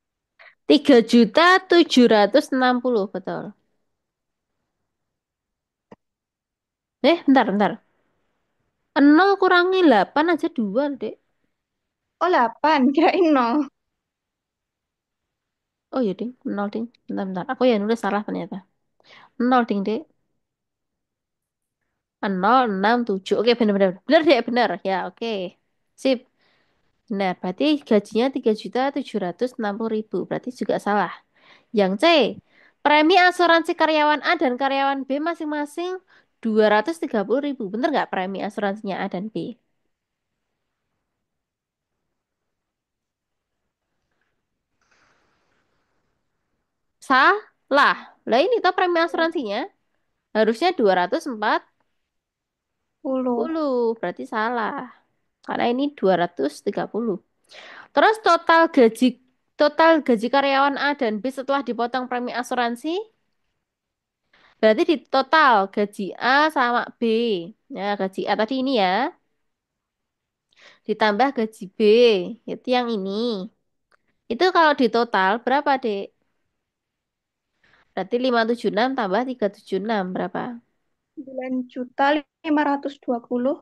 3.760.000 betul. Bentar, bentar. 0 kurangi 8 aja 2, Dek. Oh, 8. Kirain 0. Oh iya, Ding. 0, Ding. Bentar, bentar. Aku ya nulis salah ternyata. 0, Ding, Dek. 067. Oke, benar, benar. Benar, Dek. Benar. Ya, oke. Sip. Benar. Berarti gajinya 3.760.000. Berarti juga salah. Yang C. Premi asuransi karyawan A dan karyawan B masing-masing 230.000. Bener nggak premi asuransinya A dan B? Salah. Lah ini tuh premi asuransinya harusnya 10. 240. Berarti salah. Karena ini 230. Terus total gaji karyawan A dan B setelah dipotong premi asuransi berarti di total gaji A sama B. Nah, gaji A tadi ini ya, ditambah gaji B. Itu yang ini. Itu kalau di total berapa, Dek? Berarti 576 tambah 376 berapa? 9.520.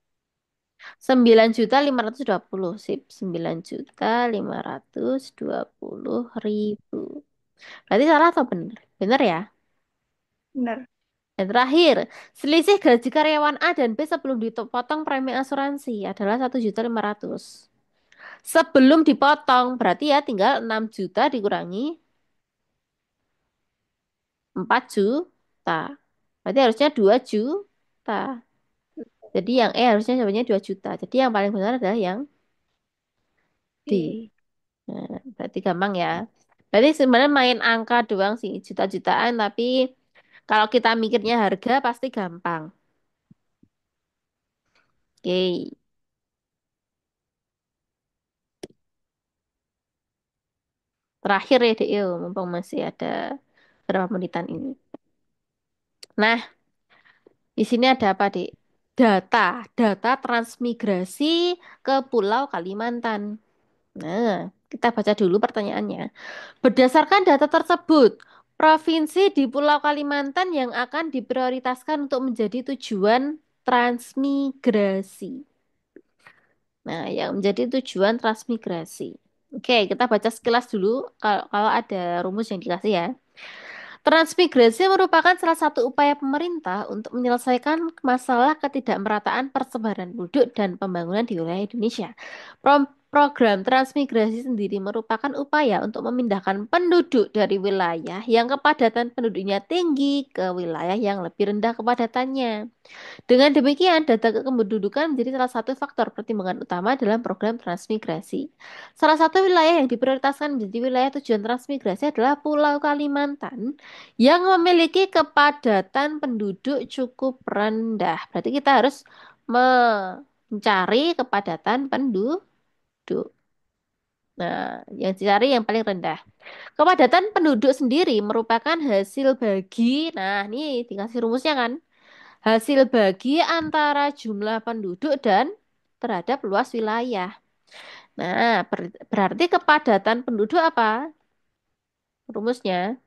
9.520. Sip, 9.520.000. Berarti salah atau benar? Benar ya? Bener. Dan terakhir, selisih gaji karyawan A dan B sebelum dipotong premi asuransi adalah 1.500.000. Sebelum dipotong, berarti ya tinggal 6 juta dikurangi 4 juta. Berarti harusnya 2 juta. Jadi yang E harusnya jawabnya 2 juta. Jadi yang paling benar adalah yang D. Di Nah, berarti gampang ya. Berarti sebenarnya main angka doang sih, juta-jutaan. Tapi kalau kita mikirnya harga pasti gampang. Oke, terakhir ya Dek, yo, mumpung masih ada berapa menitan ini. Nah, di sini ada apa, Dek? Data transmigrasi ke Pulau Kalimantan. Nah, kita baca dulu pertanyaannya. Berdasarkan data tersebut, provinsi di Pulau Kalimantan yang akan diprioritaskan untuk menjadi tujuan transmigrasi. Nah, yang menjadi tujuan transmigrasi. Oke, kita baca sekilas dulu kalau ada rumus yang dikasih ya. Transmigrasi merupakan salah satu upaya pemerintah untuk menyelesaikan masalah ketidakmerataan persebaran penduduk dan pembangunan di wilayah Indonesia. Program transmigrasi sendiri merupakan upaya untuk memindahkan penduduk dari wilayah yang kepadatan penduduknya tinggi ke wilayah yang lebih rendah kepadatannya. Dengan demikian, data kependudukan menjadi salah satu faktor pertimbangan utama dalam program transmigrasi. Salah satu wilayah yang diprioritaskan menjadi wilayah tujuan transmigrasi adalah Pulau Kalimantan yang memiliki kepadatan penduduk cukup rendah. Berarti kita harus mencari kepadatan penduduk. Nah, yang dicari yang paling rendah. Kepadatan penduduk sendiri merupakan hasil bagi, nah ini dikasih rumusnya kan, hasil bagi antara jumlah penduduk dan terhadap luas wilayah. Nah, berarti kepadatan penduduk apa? Rumusnya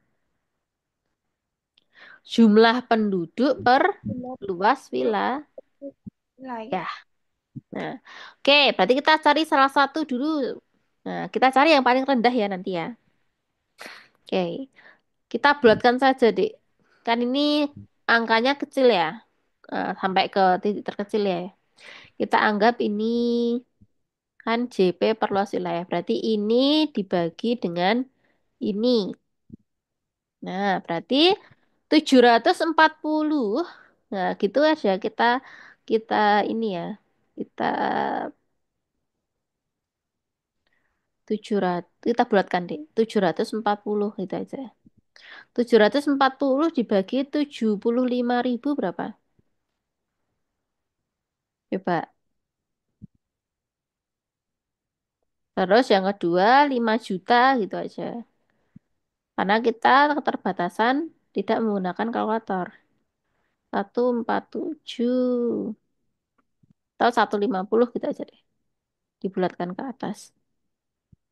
jumlah penduduk per luas wilayah. wilayah. Nah, oke, berarti kita cari salah satu dulu. Nah, kita cari yang paling rendah ya nanti ya. Oke, kita bulatkan saja, Dek. Kan ini angkanya kecil ya. Sampai ke titik terkecil ya. Kita anggap ini kan JP per luas wilayah. Berarti ini dibagi dengan ini. Nah, berarti 740. Nah, gitu aja kita kita ini ya. Kita 700 kita bulatkan deh. 740 gitu aja. 740 dibagi 75.000 berapa? Coba. Terus yang kedua 5 juta gitu aja. Karena kita keterbatasan tidak menggunakan kalkulator. 147. Atau 150 gitu aja deh. Dibulatkan ke atas.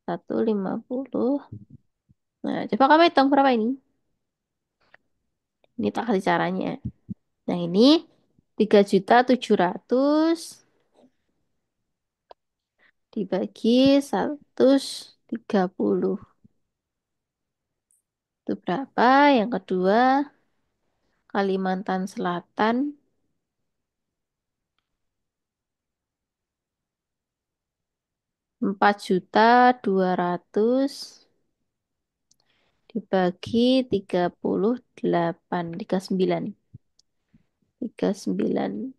150. Nah, coba kamu hitung berapa ini? Ini tak kasih caranya. Yang ini 3.700.000 dibagi 130. Itu berapa? Yang kedua, Kalimantan Selatan 4.200.000 dibagi 38, 39, 390.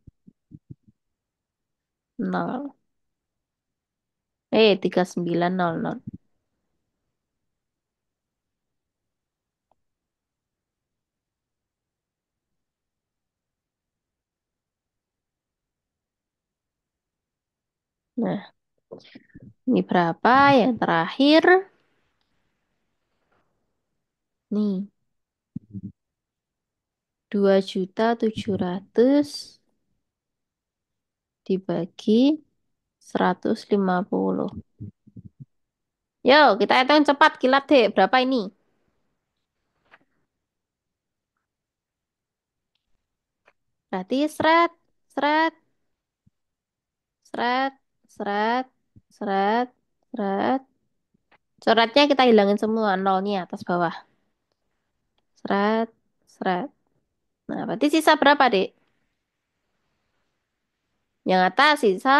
3900. Nah, ini berapa? Yang terakhir, nih, 2.700.000 dibagi 150. Yuk, kita hitung cepat, kilat deh. Berapa ini? Berarti seret, seret, seret, seret, seret, seret. Coretnya kita hilangin semua, nolnya atas bawah. Seret, seret. Nah, berarti sisa berapa, Dek? Yang atas sisa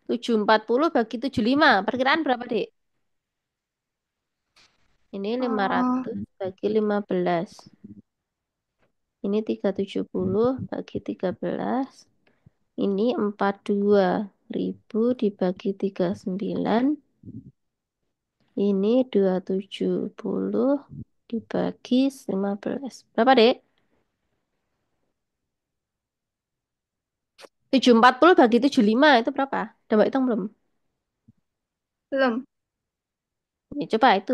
740 bagi 75. Perkiraan berapa, Dek? Ini lima Oh, ratus bagi 15. Ini 370 bagi 13. Ini 42.000 dibagi 39. Ini 270 dibagi 15. Berapa, Dek? 740 bagi 75 itu berapa? Udah Mbak hitung belum? belum. Ini coba itu.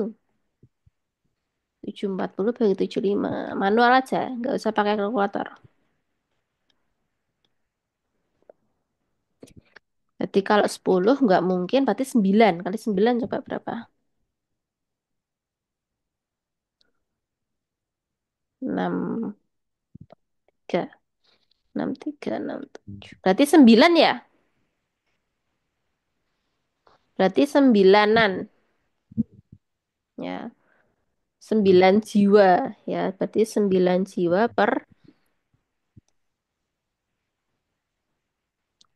740 bagi 75. Manual aja, nggak usah pakai kalkulator. Jadi kalau 10 nggak mungkin, berarti 9. Kali 9 coba berapa? 6, 3, 6, 3, 6, 7. Berarti 9 ya? Berarti sembilanan. Ya, 9 jiwa. Ya, berarti 9 jiwa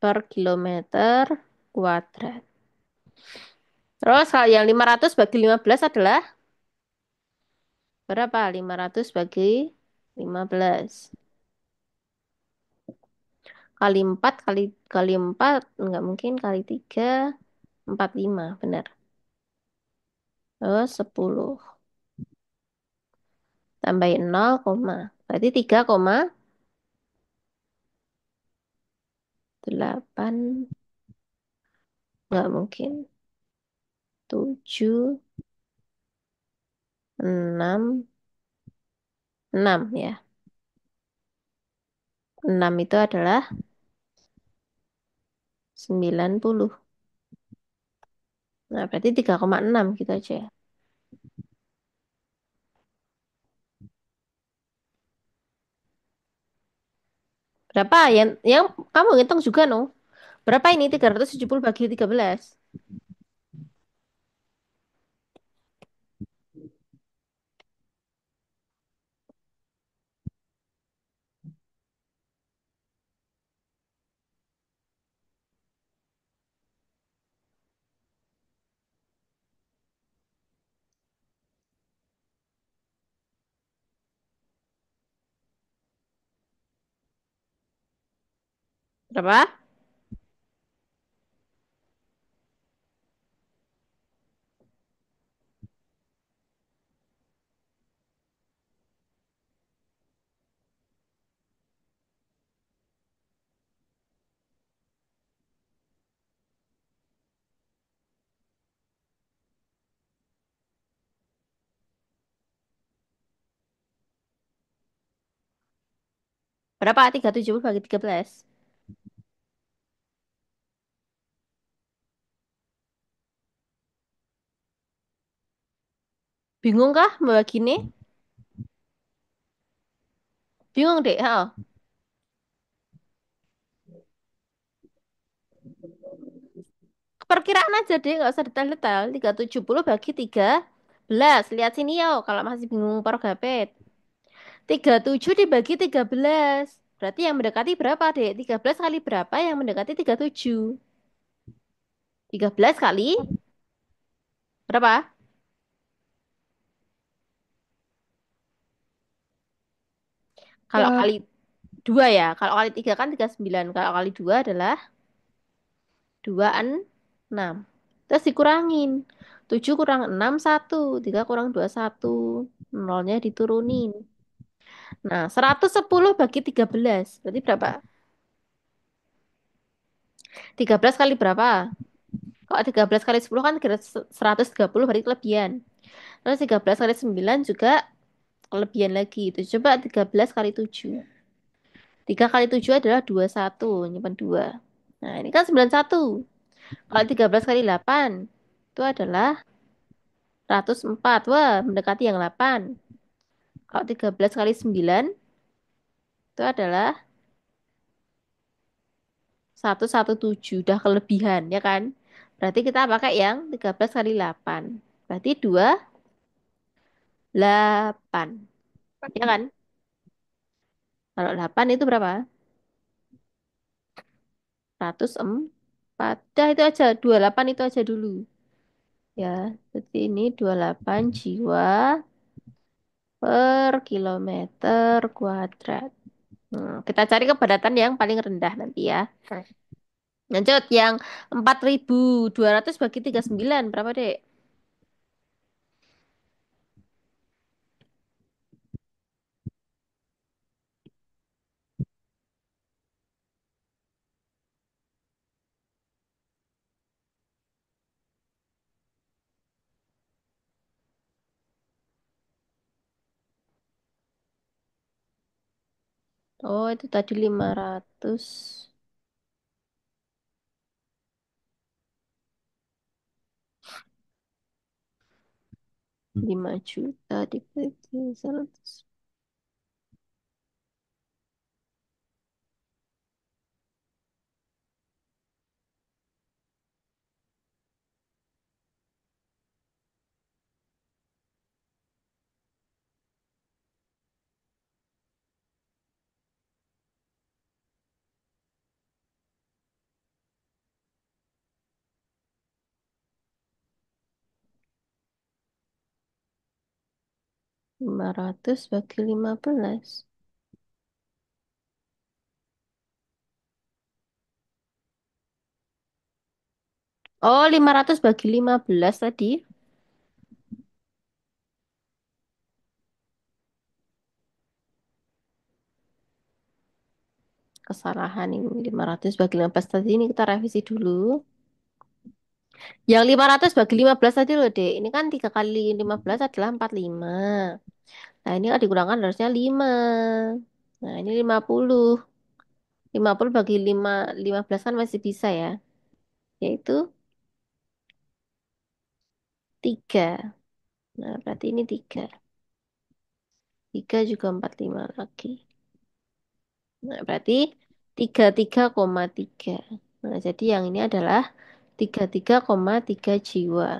per kilometer kuadrat. Terus kalau yang 500 bagi 15 adalah berapa? 500 bagi 15. Kali 4 kali 4 nggak mungkin, kali 3 45 benar. Terus 10 tambahin 0, berarti 3,8, nggak mungkin. 7, 6, 6 ya. 6 itu adalah 90. Nah, berarti 3,6 gitu aja. Berapa? Yang kamu hitung juga, no? Berapa ini 370 bagi 13? Berapa? Berapa? 370 bagi 13. Bingung kah membagi ini? Bingung deh, ha? Perkiraan aja deh, nggak usah detail-detail. 370 bagi 13. Lihat sini yo, kalau masih bingung Parogapet. 37 dibagi 13. Berarti yang mendekati berapa, Dek? 13 kali berapa yang mendekati 37? 13 kali berapa? Kalau Ya, kali 2 ya. Kalau kali 3 kan 39. Kalau kali 2 adalah 26. Terus dikurangin. 7 kurang 6 1. 3 kurang 2 1. Nolnya diturunin. Nah, 110 bagi 13. Berarti berapa? 13 kali berapa? Kalau 13 kali 10 kan 130 berarti kelebihan. Terus 13 kali 9 juga kelebihan lagi. Itu coba 13 kali 7. 3 kali 7 adalah 21. Nyimpan 2. Nah, ini kan 91. Kalau 13 kali 8 itu adalah 104. Wah, mendekati yang 8. Kalau 13 kali 9 itu adalah 117. Udah kelebihan, ya kan? Berarti kita pakai yang 13 kali 8. Berarti 28. Ya kan? Kalau 8 itu berapa? 104. Dah itu aja. 28 itu aja dulu. Ya, jadi ini 28 jiwa per kilometer kuadrat. Kita cari kepadatan yang paling rendah nanti ya. Lanjut, yang 4.200 bagi 39. Berapa, Dek? Oh, itu tadi 500. 5 juta dibagi 100. Lima ratus bagi 15. Oh, 500 bagi 15 tadi. Kesalahan ini 500 bagi 15 tadi, ini kita revisi dulu. Yang 500 bagi 15 tadi loh, Dek. Ini kan 3 kali 15 adalah 45. Nah, ini kan digunakan harusnya 5. Nah, ini 50. 50 bagi 15 kan masih bisa ya. Yaitu 3. Nah, berarti ini 3. 3 juga 45 lagi. Nah, berarti 33,3. Nah, jadi yang ini adalah 33,3 jiwa.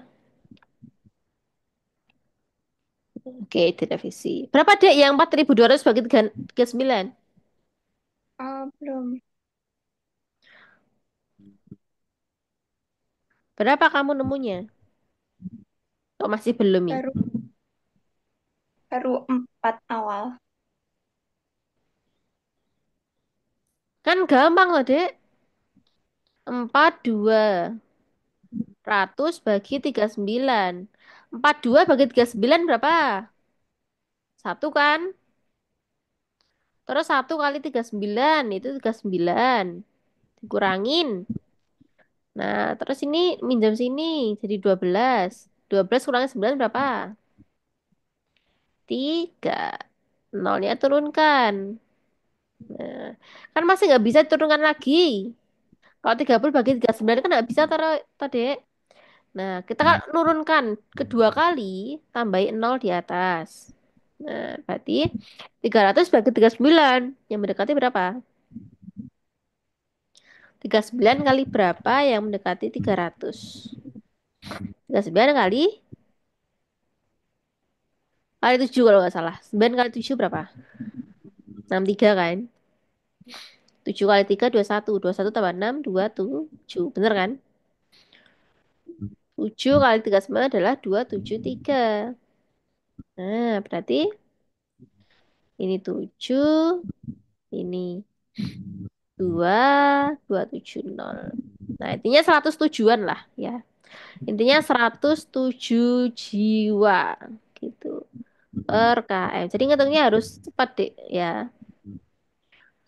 Oke, direvisi. Berapa, Dek, yang 4.200 bagi 39? belum. Berapa kamu nemunya? Kok masih belum ya? Baru baru 4 awal. Kan gampang loh, Dek. 4.200 bagi 39. 42 bagi 39 berapa? Satu kan? Terus 1 kali 39 itu 39. Dikurangin. Nah, terus ini minjam sini jadi 12. 12 kurangin 9 berapa? 3. Nolnya turunkan. Nah, kan masih nggak bisa turunkan lagi. Kalau 30 bagi 39 kan nggak bisa taruh tadi. Nah, kita kan nurunkan kedua kali, tambahin nol di atas. Nah, berarti 300 bagi 39. Yang mendekati berapa? 39 kali berapa yang mendekati 300? 39 kali 7 kalau nggak salah. 9 kali 7 berapa? 63 kan? 7 kali 3, 21. 21 tambah 6, 27. Bener kan? 7 kali 39 adalah 273. Nah, berarti ini 7, ini 2, 270. Nah, intinya 107-an lah ya. Intinya 107 jiwa gitu per KM. Jadi ngitungnya harus cepat, Dek, ya.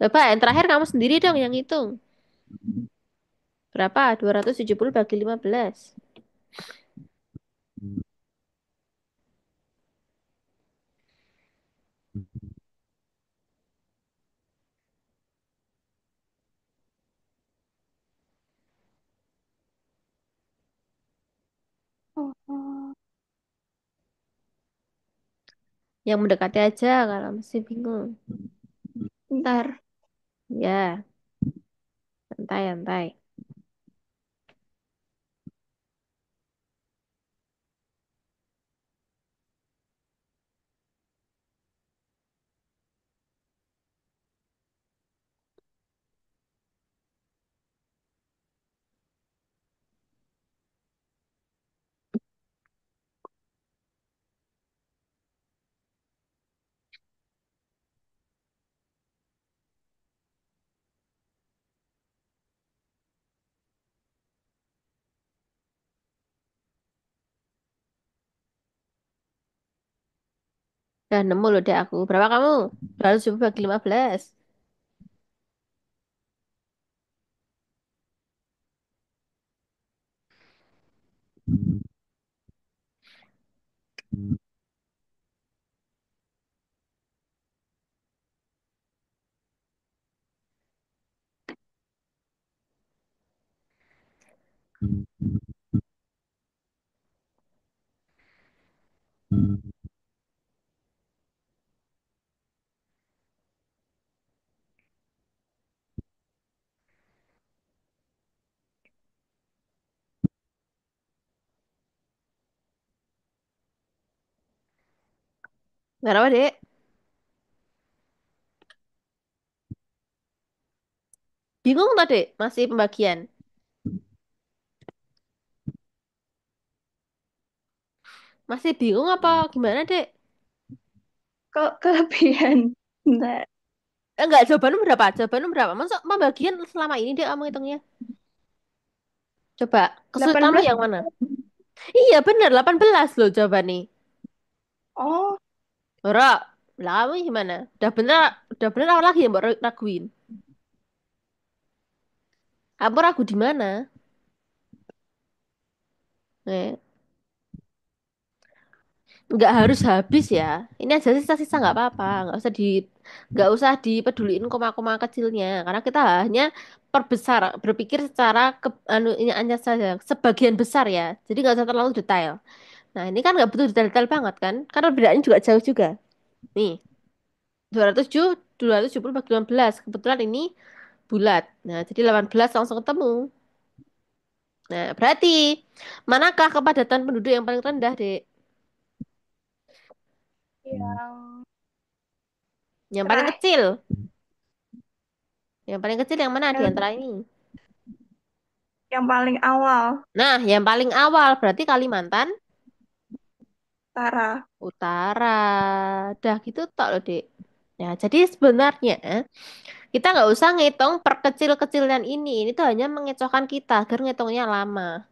Coba yang terakhir kamu sendiri dong yang hitung. Berapa? 270 bagi 15. Oh, Yang mendekati aja kalau masih bingung. ntar. Ya, santai, santai. Udah nemu loh deh aku. Berapa kamu? 270 bagi 15. Berapa, Dek? Bingung tadi? Masih pembagian. Masih bingung apa gimana, Dek? Kok kelebihan? Ntar. Enggak, jawabanmu berapa? Jawabanmu berapa? Masa pembagian selama ini Dek kamu hitungnya? Coba, delapan kesulitanmu belas yang mana? Iya, bener 18 loh jawaban nih. Oh, Ora, lah kamu gimana? Udah bener apa lagi yang mbak raguin? Kamu ragu di mana? Eh, nggak harus habis ya. Ini aja sisa-sisa nggak apa-apa. Nggak usah dipeduliin koma-koma kecilnya. Karena kita hanya perbesar, berpikir secara ini hanya saja sebagian besar ya. Jadi nggak usah terlalu detail. Nah ini kan nggak butuh detail-detail banget kan? Karena bedanya juga jauh juga. Nih, 207, 270 bagi 15. Kebetulan ini bulat. Nah, jadi 18 langsung ketemu. Nah, berarti manakah kepadatan penduduk yang paling rendah, Dek? yang Yang paling terakhir, kecil. Yang paling kecil yang mana di yang, antara ini? yang paling awal, Nah, yang paling awal berarti Kalimantan Tara. Utara. Dah gitu tak loh, Dek. Ya, jadi sebenarnya kita nggak usah ngitung perkecil-kecilan ini. Ini tuh hanya mengecohkan kita agar ngitungnya lama.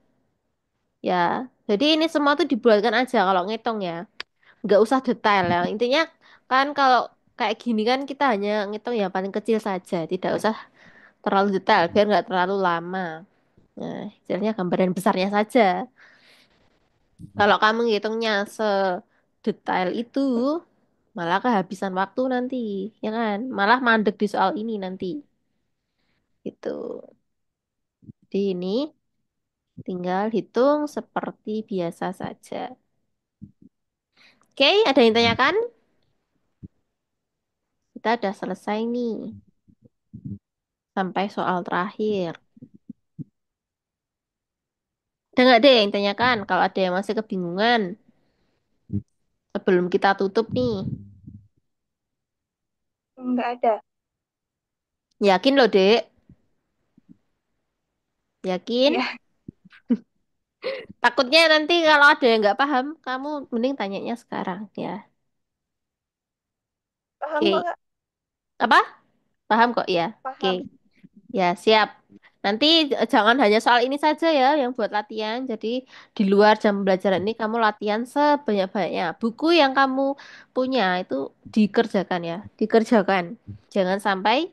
Ya, jadi ini semua tuh dibuatkan aja kalau ngitung ya. Nggak usah detail ya. Intinya kan kalau kayak gini kan kita hanya ngitung yang paling kecil saja. Tidak usah terlalu detail biar nggak terlalu lama. Nah, istilahnya gambaran besarnya saja. Kalau kamu ngitungnya sedetail itu, malah kehabisan waktu nanti, ya kan? Malah mandek di soal ini nanti. Gitu. Jadi ini. Tinggal hitung seperti biasa saja. Oke, ada yang tanyakan? Kita udah selesai nih. Sampai soal terakhir. Ada nggak deh yang tanyakan? Kalau ada yang masih kebingungan, sebelum kita tutup nih. Nggak ada. Yakin loh, Dek? Yakin? Iya, Takutnya nanti kalau ada yang nggak paham, kamu mending tanyanya sekarang ya. paham kok Oke. Kak. Apa? Paham kok ya? Oke. Paham. Ya, siap. Nanti jangan hanya soal ini saja ya yang buat latihan. Jadi di luar jam pembelajaran ini kamu latihan sebanyak-banyaknya. Buku yang kamu punya itu dikerjakan ya, dikerjakan. Jangan sampai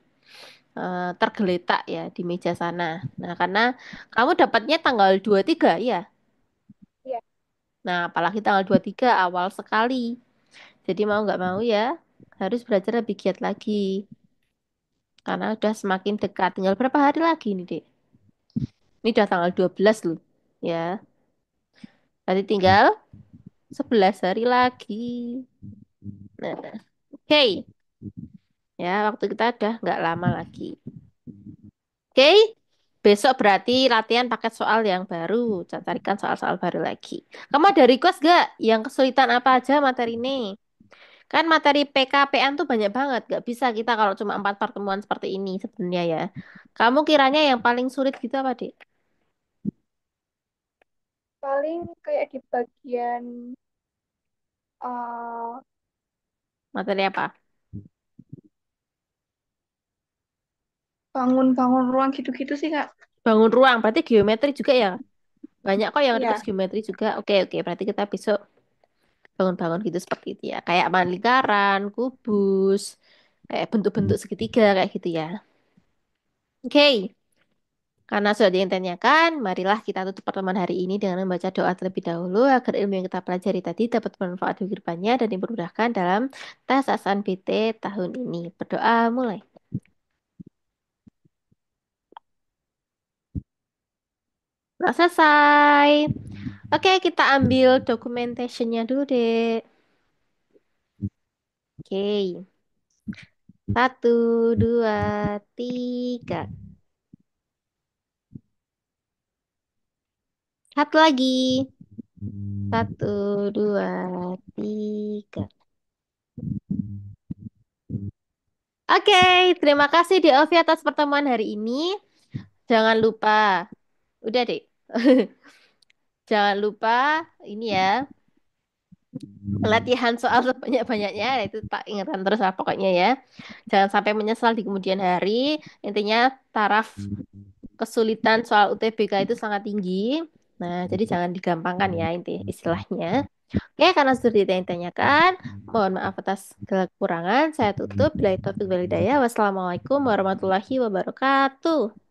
tergeletak ya di meja sana. Nah, karena kamu dapatnya tanggal 23 ya. Iya, Nah, apalagi tanggal 23 awal sekali. Jadi mau nggak mau ya harus belajar lebih giat lagi. Karena udah semakin dekat. Tinggal berapa hari lagi nih, Dek? Ini udah tanggal 12 loh. Ya, nanti tinggal 11 hari lagi. Nah, oke. Ya, waktu kita udah nggak lama lagi. Oke, besok berarti latihan paket soal yang baru. Carikan soal-soal baru lagi. Kamu ada request gak yang kesulitan apa aja materi ini? Kan materi PKPN tuh banyak banget. Gak bisa kita kalau cuma 4 pertemuan seperti ini sebenarnya ya. Kamu kiranya yang paling sulit gitu apa, Dek? paling kayak di bagian eh, Materi apa? bangun-bangun ruang gitu-gitu sih Kak. Bangun ruang, berarti geometri juga ya? Banyak kok yang Iya, request geometri juga. Oke, oke. Berarti kita besok bangun-bangun gitu seperti itu ya. Kayak lingkaran, kubus, kayak bentuk-bentuk segitiga kayak gitu ya. Oke, karena sudah ada yang tanyakan, marilah kita tutup pertemuan hari ini dengan membaca doa terlebih dahulu agar ilmu yang kita pelajari tadi dapat bermanfaat di kehidupannya dan dipermudahkan dalam tes SNBT tahun ini. Berdoa mulai. Nah, selesai. Oke, kita ambil documentationnya dulu deh. Oke, satu, dua, tiga. Satu lagi. Satu, dua, tiga. Oke, terima kasih di Ovi atas pertemuan hari ini. Jangan lupa, udah deh. Jangan lupa ini ya, latihan soal sebanyak-banyaknya. Itu tak ingatkan terus lah pokoknya ya. Jangan sampai menyesal di kemudian hari. Intinya taraf kesulitan soal UTBK itu sangat tinggi. Nah, jadi jangan digampangkan ya inti istilahnya. Oke, karena sudah ditanyakan, mohon maaf atas segala kekurangan. Saya tutup. Bila itu Wassalamualaikum warahmatullahi wabarakatuh.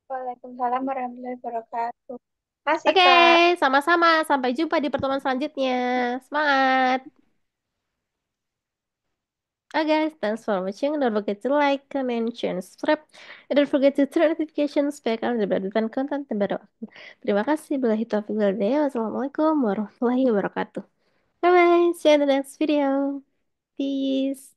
Waalaikumsalam warahmatullahi wabarakatuh. Kasih Oke, Kak. sama-sama. Sampai jumpa di pertemuan selanjutnya. Semangat. Oh guys, thanks for watching. Don't forget to like, comment, share, and subscribe. And don't forget to turn notifications supaya kalian tidak mendapatkan konten terbaru. Terima kasih. Wassalamualaikum warahmatullahi wabarakatuh. Bye bye. See you in the next video. Peace.